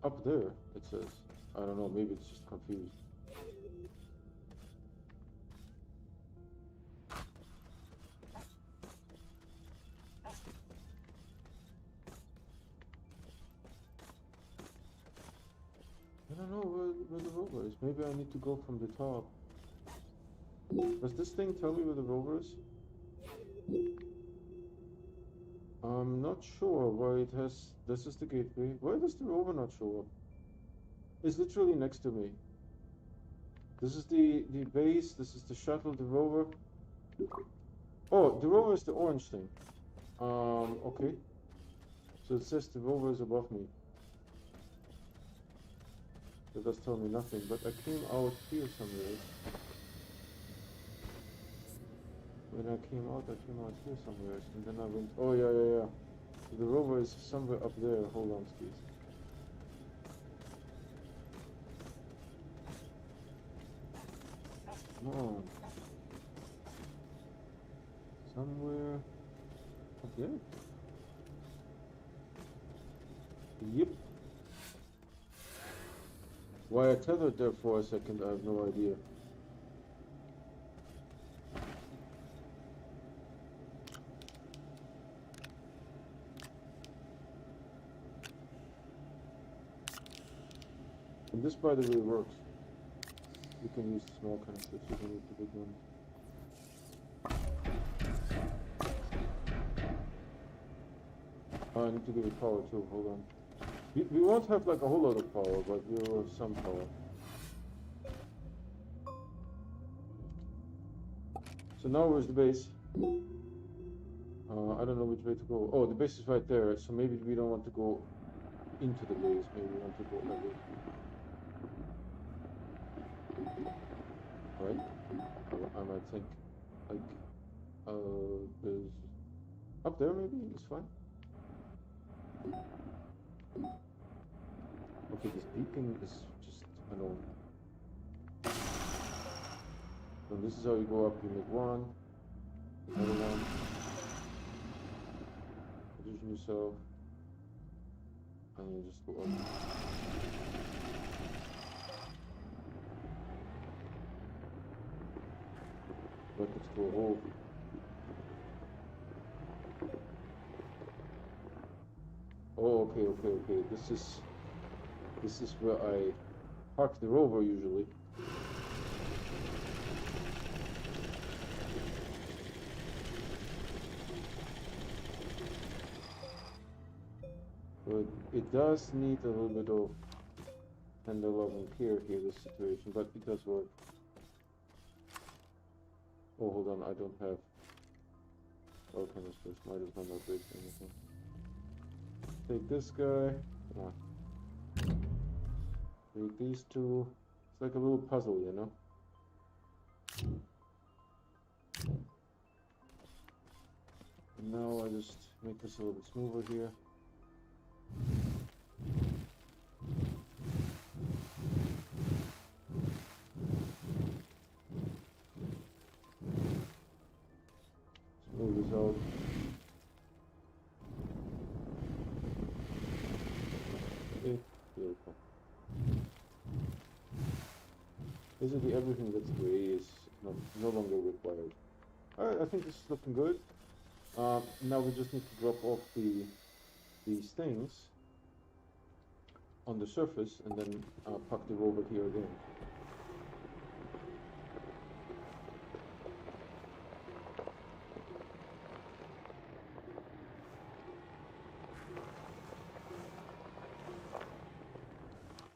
Up there, it says. I don't know, maybe it's just confused. Maybe I need to go from the top. Does this thing tell me where the rover is? I'm not sure why it has... This is the gateway. Why does the rover not show up? It's literally next to me. This is the base, this is the shuttle, the rover. Oh, the rover is the orange thing. Okay. So it says the rover is above me. That does tell me nothing, but I came out here somewhere. When I came out here somewhere, and then I went... Oh, yeah. The rover is somewhere up there. Hold on, please. Come on. Somewhere up there? Yep. Why I tethered there for a second, I have no idea. And this, by the way, works. You can use the small canisters, you can use the big ones. I need to give it power too, hold on. We won't have like a whole lot of power, but we will have some power. So now where's the base? I don't know which way to go. Oh, the base is right there, so maybe we don't want to go into the base, maybe we want to go that way. Right? I might think, like, there's... Up there maybe? It's fine. Okay, this beacon is just annoying. So this is how you go up, you make one, another one, position yourself, and you just go up. Right next to a hole. Oh, okay. This is where I park the rover usually. But it does need a little bit of hand-loving care here, this situation, but it does work. Oh, hold on, I don't have all canisters, might as well not waste anything. Take this guy, come on. Take these two. It's like a little puzzle, you know? And now I just make this a little bit smoother here. Smooth this out. Okay, beautiful. Basically everything that's gray is no longer required. Alright, I think this is looking good. Now we just need to drop off these things on the surface and then park the rover here again.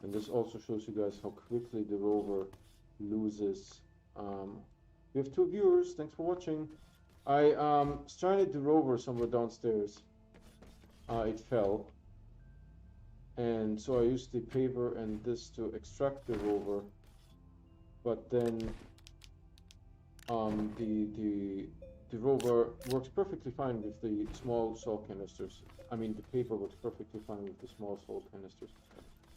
And this also shows you guys how quickly the rover loses. We have 2 viewers, thanks for watching. I stranded the rover somewhere downstairs. It fell. And so I used the paver and this to extract the rover. But then the rover works perfectly fine with the small salt canisters. I mean, the paper works perfectly fine with the small salt canisters.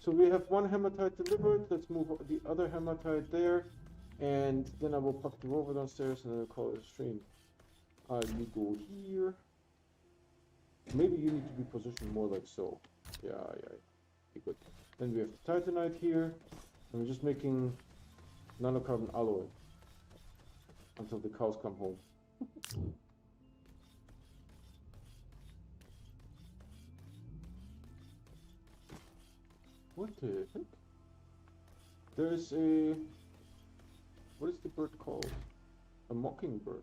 So we have one hematite delivered. Let's move the other hematite there. And then I will park the rover downstairs and then I'll call it a stream. You go here. Maybe you need to be positioned more like so. Yeah. Okay, good. Then we have the titanite here. And we're just making nanocarbon alloy until the cows come home. What the heck? There's a, what is the bird called? A mockingbird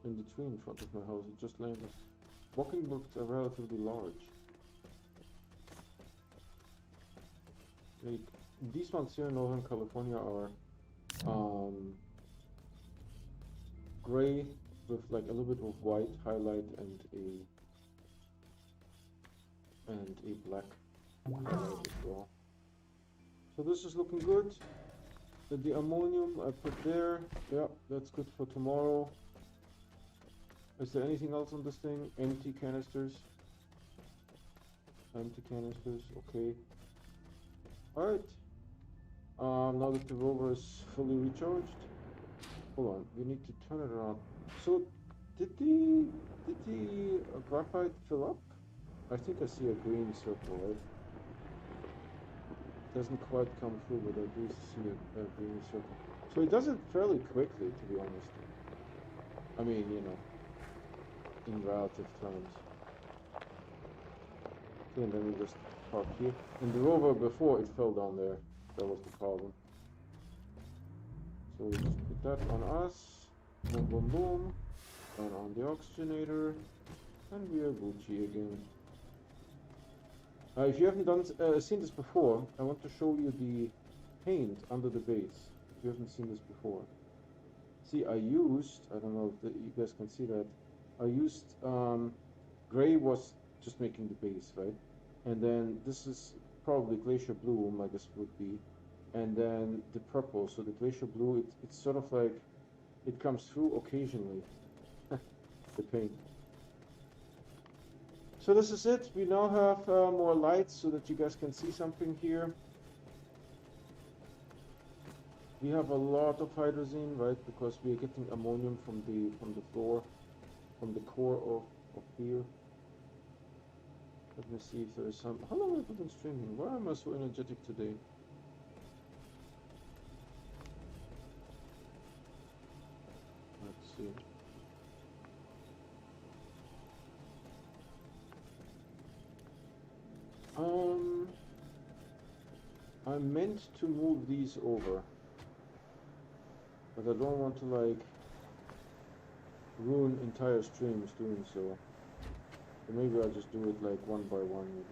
in the tree in front of my house. It just landed. Mockingbirds are relatively large. Like, these ones here in Northern California are gray with like a little bit of white highlight and a black highlight as well. So this is looking good. The ammonium I put there. Yeah, that's good for tomorrow. Is there anything else on this thing? Empty canisters. Empty canisters, okay. Alright. Now that the rover is fully recharged. Hold on, we need to turn it around. So, did the graphite fill up? I think I see a green circle, right? Doesn't quite come through, but I do see a green circle. So it does it fairly quickly, to be honest. I mean, you know, in relative terms. Okay, and then we just park here. And the rover before, it fell down there. That was the problem. So we just put that on us. Boom, boom, boom. And on the oxygenator. And we are Gucci again. If you haven't seen this before, I want to show you the paint under the base. If you haven't seen this before. See, I don't know if you guys can see that. I used, gray was just making the base, right? And then this is probably glacier blue, I guess would be. And then the purple, so the glacier blue, it's sort of like, it comes through occasionally, the paint. So this is it. We now have more lights so that you guys can see something here. We have a lot of hydrazine, right? Because we are getting ammonium from the floor, from the core of here. Let me see if there is some. How long have I been streaming? Why am I so energetic today? Let's see. I meant to move these over, but I don't want to like ruin entire streams doing so. So maybe I'll just do it like one by one.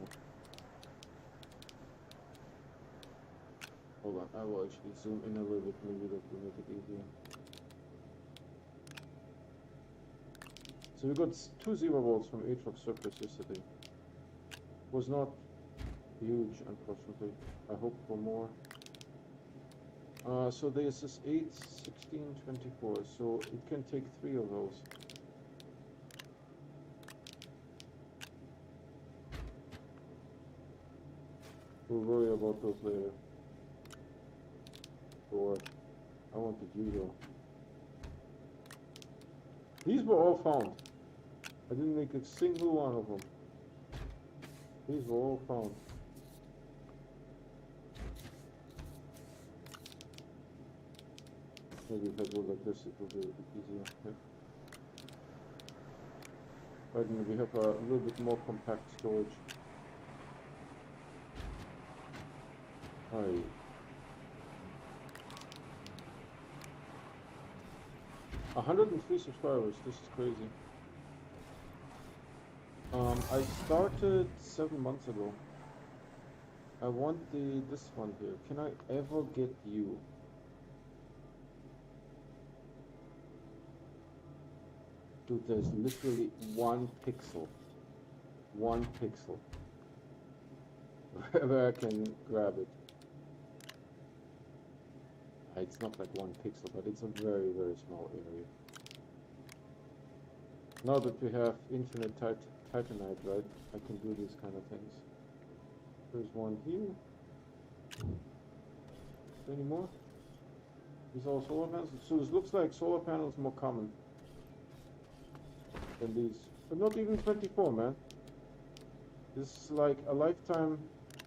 Hold on, I will actually zoom in a little bit, maybe that will make it easier. So we got 2 0 volts from Atrox surface yesterday. Was not huge, unfortunately. I hope for more. So this is 8, 16, 24, so it can take 3 of those. We'll worry about those later. Or I wanted you though. These were all found. I didn't make a single one of them. These were all found. Maybe if I go like this, it will be a bit easier. Okay. Right, and we have a little bit more compact storage. Hi. 103 subscribers. This is crazy. I started 7 months ago. I want this one here. Can I ever get you? Dude, there's literally 1 pixel. 1 pixel. Where I can grab it. It's not like 1 pixel, but it's a very, very small area. Now that we have infinite titanite, right, I can do these kind of things. There's one here. Any more? These are all solar panels. So this looks like solar panels more common than these. But not even 24, man. This is like a lifetime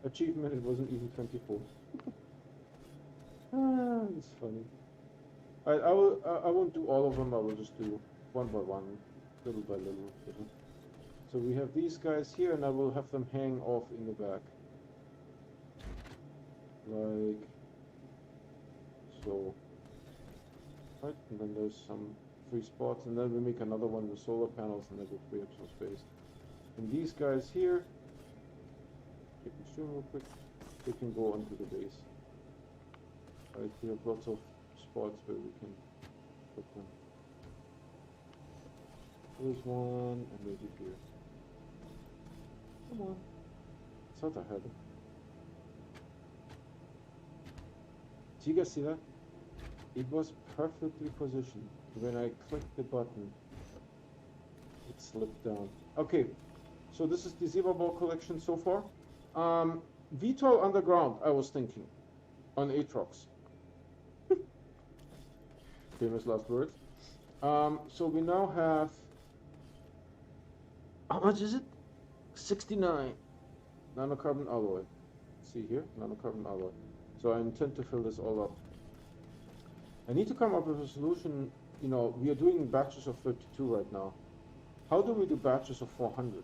achievement. It wasn't even 24. It's funny. I won't do all of them. I will just do one by one, little by little. So we have these guys here, and I will have them hang off in the back. like so. Right, and then there's some free spots, and then we make another one with solar panels, and that will free up some space. And these guys here, you can stream real quick, they can go onto the base. Right, we have lots of spots where we can put them. There's one, and maybe here. Come on. I thought I had it. Do you guys see that? It was perfectly positioned. When I clicked the button, it slipped down. Okay, so this is the Sylva ball collection so far. VTOL underground, I was thinking, on Atrox. Famous last words. So we now have, how much is it? 69 nanocarbon alloy. See here, nanocarbon alloy. So I intend to fill this all up. I need to come up with a solution. You know, we are doing batches of 32 right now. How do we do batches of 400?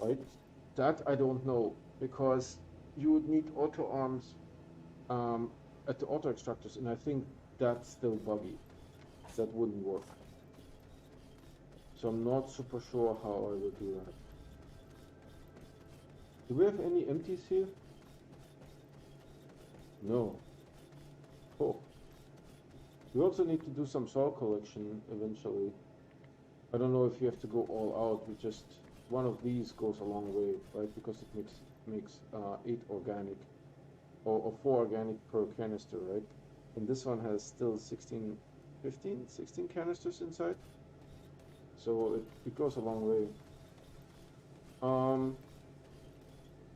Right? That I don't know, because you would need auto arms at the auto extractors, and I think that's still buggy. That wouldn't work. So I'm not super sure how I will do that. Do we have any empties here? No. Oh. We also need to do some soil collection eventually. I don't know if you have to go all out. We just, one of these goes a long way, right? Because it makes 8 organic or 4 organic per canister, right? And this one has still 16 canisters inside. So it goes a long way.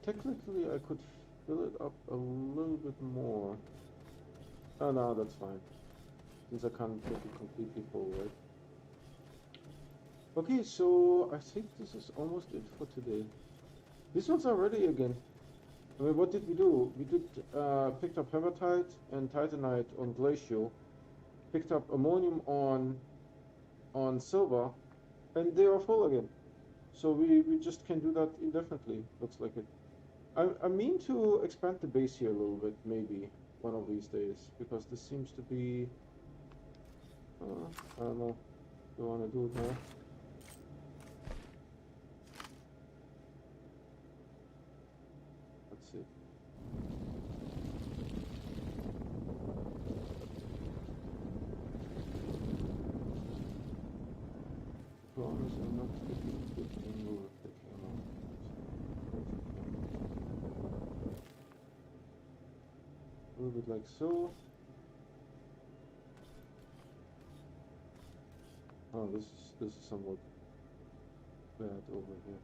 Technically I could fill it up a little bit more. Oh no, that's fine. Since I can't make it completely full, right? Okay, so I think this is almost it for today. These ones are ready again. I mean, what did we do? We did picked up hematite and titanite on glacial, picked up ammonium on Sylva, and they are full again. So we just can do that indefinitely. Looks like it. I mean to expand the base here a little bit, maybe one of these days, because this seems to be. I don't know. Do you want to do it now? Let's see. Promise I'm not taking a good angle of the camera. A little bit like so. Oh, this is somewhat bad over here.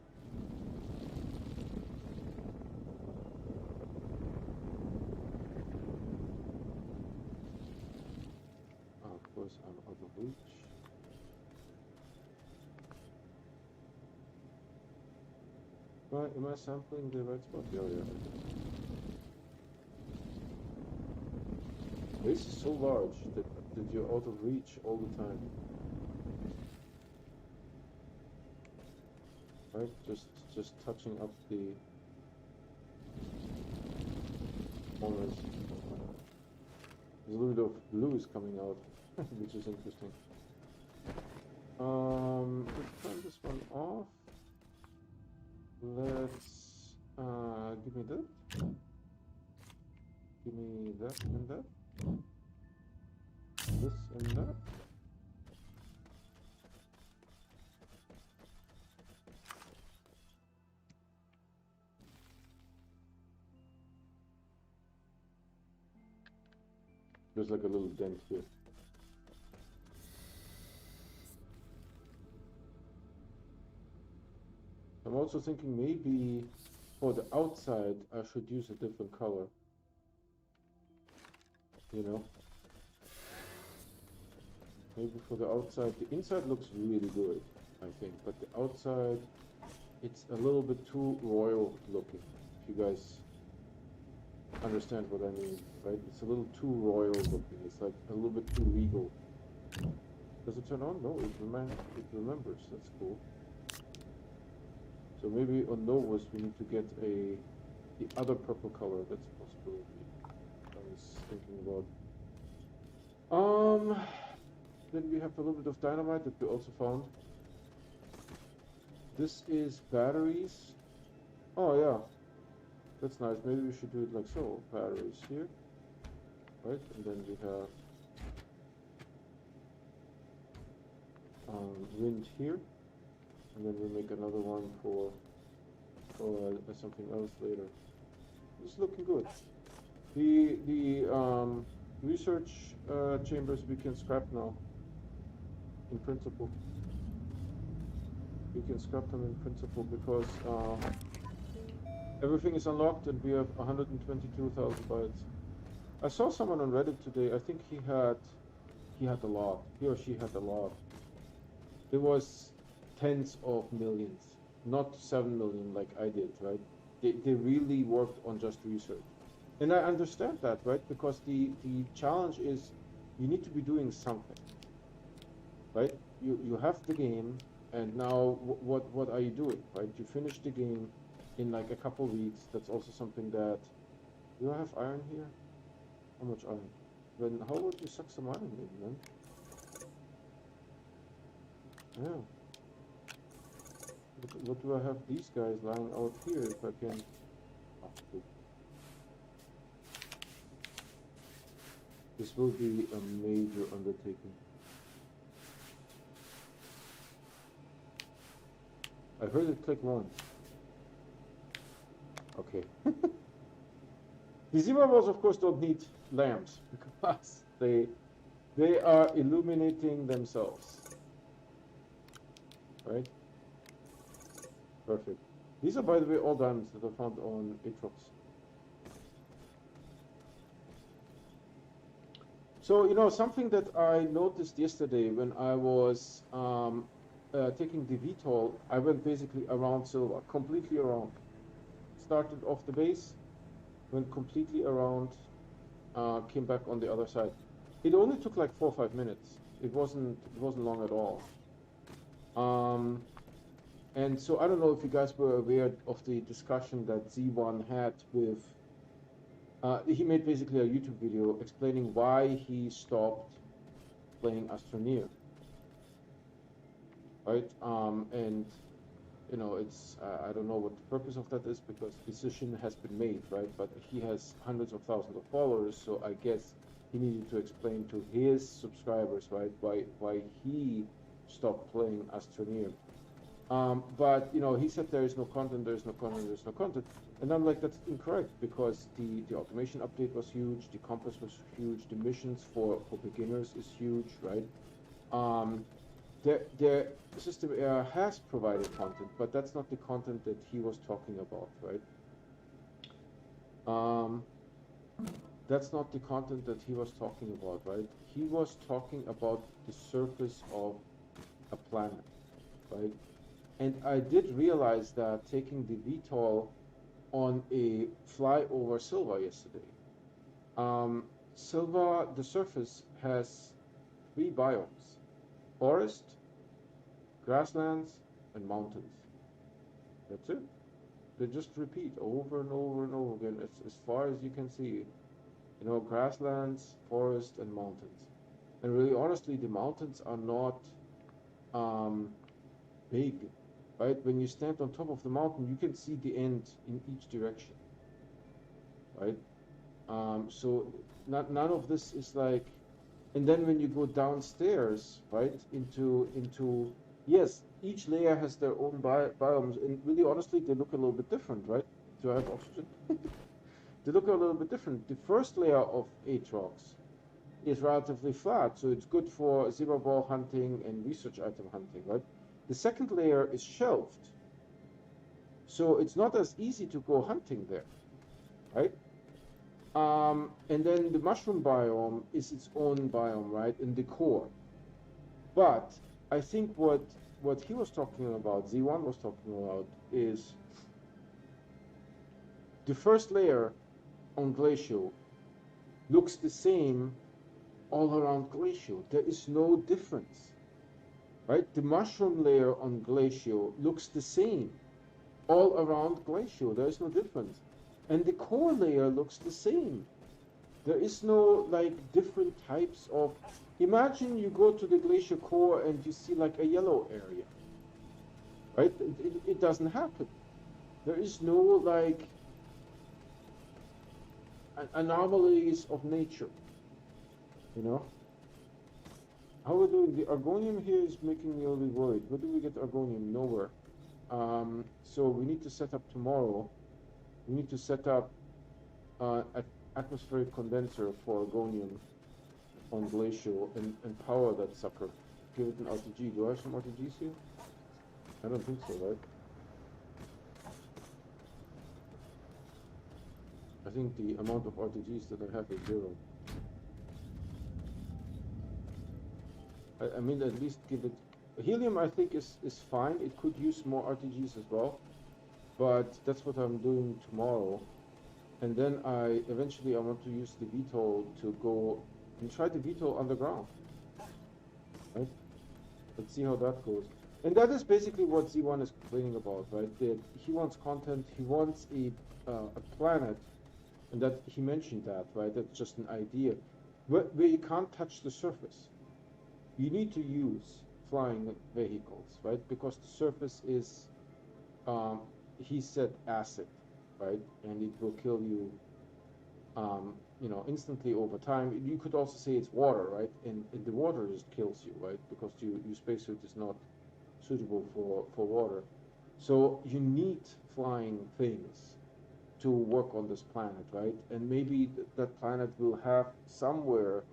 Of course, I'm out of reach. Right, am I sampling the right spot? Yeah, yeah. This is so large that you're out of reach all the time. Right, just touching up the corners. There's a little bit of blue is coming out, which is interesting. Let's turn this one off. Let's give me that. Give me that and that. This and that. There's like a little dent here. I'm also thinking maybe for the outside I should use a different color. You know? Maybe for the outside, the inside looks really good, I think, but the outside, it's a little bit too royal looking, if you guys understand what I mean, right? It's a little too royal looking. It's like a little bit too regal. Does it turn on? No, it remembers. That's cool. So maybe on Novus we need to get a the other purple color. That's a possibility I was thinking about. Then we have a little bit of dynamite that we also found. This is batteries. Oh yeah, that's nice. Maybe we should do it like so. Batteries here, right? And then we have wind here, and then we make another one for something else later. It's looking good. The research chambers we can scrap now. In principle, we can scrap them in principle because everything is unlocked and we have 122,000 bytes. I saw someone on Reddit today. I think he had a lot. He or she had a lot. It was tens of millions, not 7 million like I did, right? They really worked on just research. And I understand that, right? Because the challenge is you need to be doing something, right? You have the game, and now what are you doing, right? You finish the game in like a couple weeks. That's also something that... Do I have iron here? How much iron? Then how would you suck some iron in, man? Yeah. What do I have these guys lying out here if I can... Oh, cool. This will be a major undertaking. I heard it click once. Okay. The zebra balls, of course, don't need lamps because they are illuminating themselves. Right? Perfect. These are, by the way, all diamonds that I found on Atrox. So, you know, something that I noticed yesterday when I was taking the VTOL, I went basically around Sylva, completely around. Started off the base, went completely around, came back on the other side. It only took like 4 or 5 minutes. It wasn't long at all. And so I don't know if you guys were aware of the discussion that Z1 had with, he made basically a YouTube video explaining why he stopped playing Astroneer, right? And, you know, it's, I don't know what the purpose of that is because decision has been made, right? But he has hundreds of thousands of followers, so I guess he needed to explain to his subscribers, right, why he stopped playing Astroneer. But, you know, he said there is no content, there is no content, there is no content. And I'm like, that's incorrect because the automation update was huge, the compass was huge, the missions for beginners is huge, right? The system error has provided content, but that's not the content that he was talking about, right? That's not the content that he was talking about, right? He was talking about the surface of a planet, right? And I did realize that taking the VTOL on a fly over Sylva yesterday. Sylva, the surface, has 3 biomes: forest, grasslands, and mountains. That's it. They just repeat over and over and over again, as far as you can see. You know, grasslands, forest, and mountains. And really, honestly, the mountains are not big, right? When you stand on top of the mountain, you can see the end in each direction, right? So none of this is like, and then when you go downstairs, right, into yes, each layer has their own biomes, and really, honestly, they look a little bit different, right? Do I have oxygen? They look a little bit different. The first layer of Atrox is relatively flat, so it's good for zebra ball hunting and research item hunting, right? The second layer is shelved, so it's not as easy to go hunting there, right? And then the mushroom biome is its own biome, right, in the core. But I think what he was talking about, Z1 was talking about, is the first layer on Glacial looks the same all around Glacial. There is no difference, right? The mushroom layer on Glacial looks the same all around Glacial. There is no difference. and the core layer looks the same. There is no like different types of. Imagine you go to the glacier core and you see like a yellow area, right? It doesn't happen. There is no like anomalies of nature, you know. How are we doing? The argonium here is making me a little worried. Where do we get argonium? Nowhere. So we need to set up tomorrow. We need to set up an atmospheric condenser for argonium on Glacial and power that sucker. Give it an RTG. Do I have some RTGs here? I don't think so, right? I think the amount of RTGs that I have is 0. I mean, at least give it... Helium, I think, is fine. It could use more RTGs as well. But that's what I'm doing tomorrow. And then eventually I want to use the VTOL to go and try the VTOL underground. Right? Let's see how that goes. And that is basically what Z1 is complaining about, right? That he wants content, he wants a planet, and that he mentioned that, right? That's just an idea. Where you can't touch the surface. You need to use flying vehicles, right? Because the surface is, he said, acid, right? And it will kill you, you know, instantly over time. You could also say it's water, right? And the water just kills you, right? Because your spacesuit is not suitable for water. So you need flying things to work on this planet, right? And maybe that planet will have somewhere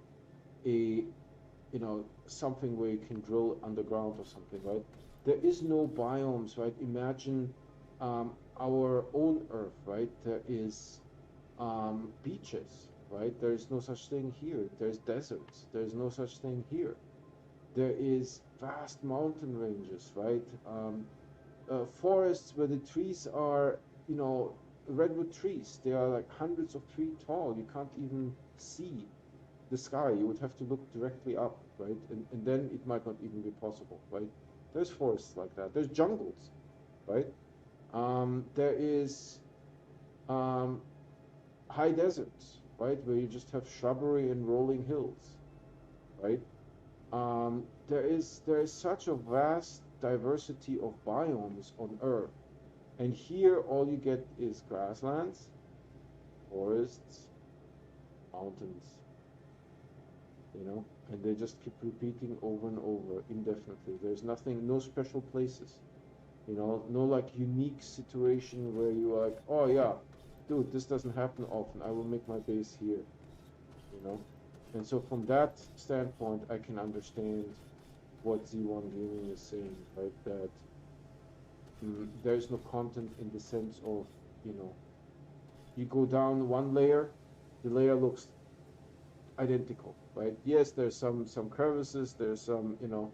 a, you know, something where you can drill underground or something, right? There is no biomes, right? Imagine our own Earth, right? There is beaches, right? There is no such thing here. There's deserts. There's no such thing here. There is vast mountain ranges, right? Forests where the trees are, you know, redwood trees. They are like hundreds of feet tall. You can't even see the sky. You would have to look directly up, right? And then it might not even be possible, right? There's forests like that. There's jungles, right? There is high deserts, right? Where you just have shrubbery and rolling hills, right? There is such a vast diversity of biomes on Earth. And here all you get is grasslands, forests, mountains, you know, and they just keep repeating over and over indefinitely. There's nothing, no special places, you know, no like unique situation where you're like, oh yeah, dude, this doesn't happen often. I will make my base here, you know. And so from that standpoint, I can understand what Z1 Gaming is saying, right? That there is no content in the sense of, you know, you go down one layer, the layer looks identical, right? Yes, there's some crevices, there's some, you know,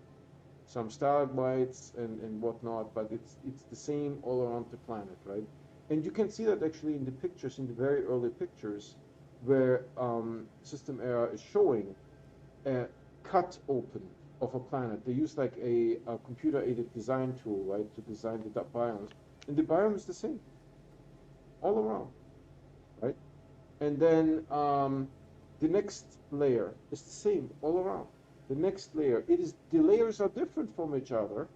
some stalagmites and whatnot, but it's the same all around the planet, right? And you can see that actually in the pictures, in the very early pictures, where System Era is showing a cut open of a planet. They use like a computer-aided design tool, right, to design the biomes. And the biome is the same, all around, right? And then the next layer is the same all around. The next layer, the layers are different from each other,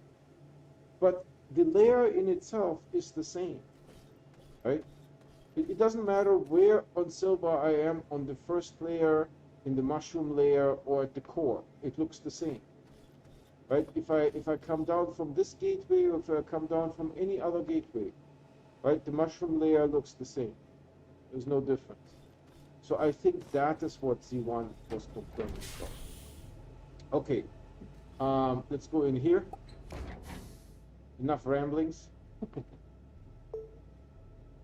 but the layer in itself is the same, right? It doesn't matter where on Sylva I am, on the first layer, in the mushroom layer, or at the core. It looks the same, right? If I come down from this gateway, or if I come down from any other gateway, right, the mushroom layer looks the same. There's no difference. So I think that is what Z1 was complaining about. Okay, let's go in here. Enough ramblings.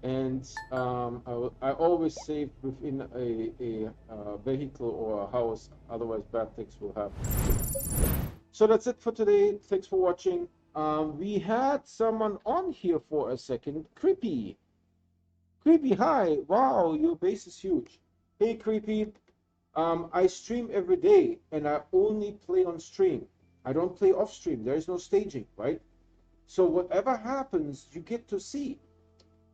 And I always save within a vehicle or a house, otherwise bad things will happen. So that's it for today. Thanks for watching. We had someone on here for a second. Creepy, hi. Wow, your base is huge. Hey, Creepy. I stream every day, and I only play on stream. I don't play off stream. There is no staging, right? So whatever happens, you get to see.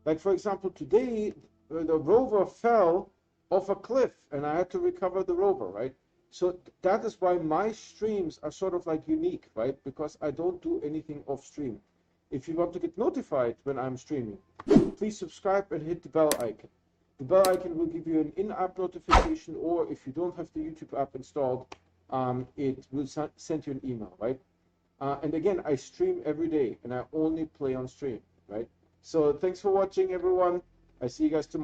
Like, for example, today, the rover fell off a cliff and I had to recover the rover, right? So that is why my streams are sort of like unique, right? Because I don't do anything off stream. If you want to get notified when I'm streaming, please subscribe and hit the bell icon. The bell icon will give you an in-app notification, or if you don't have the YouTube app installed, it will send you an email, right? And again, I stream every day and I only play on stream, right? So thanks for watching, everyone. I see you guys tomorrow.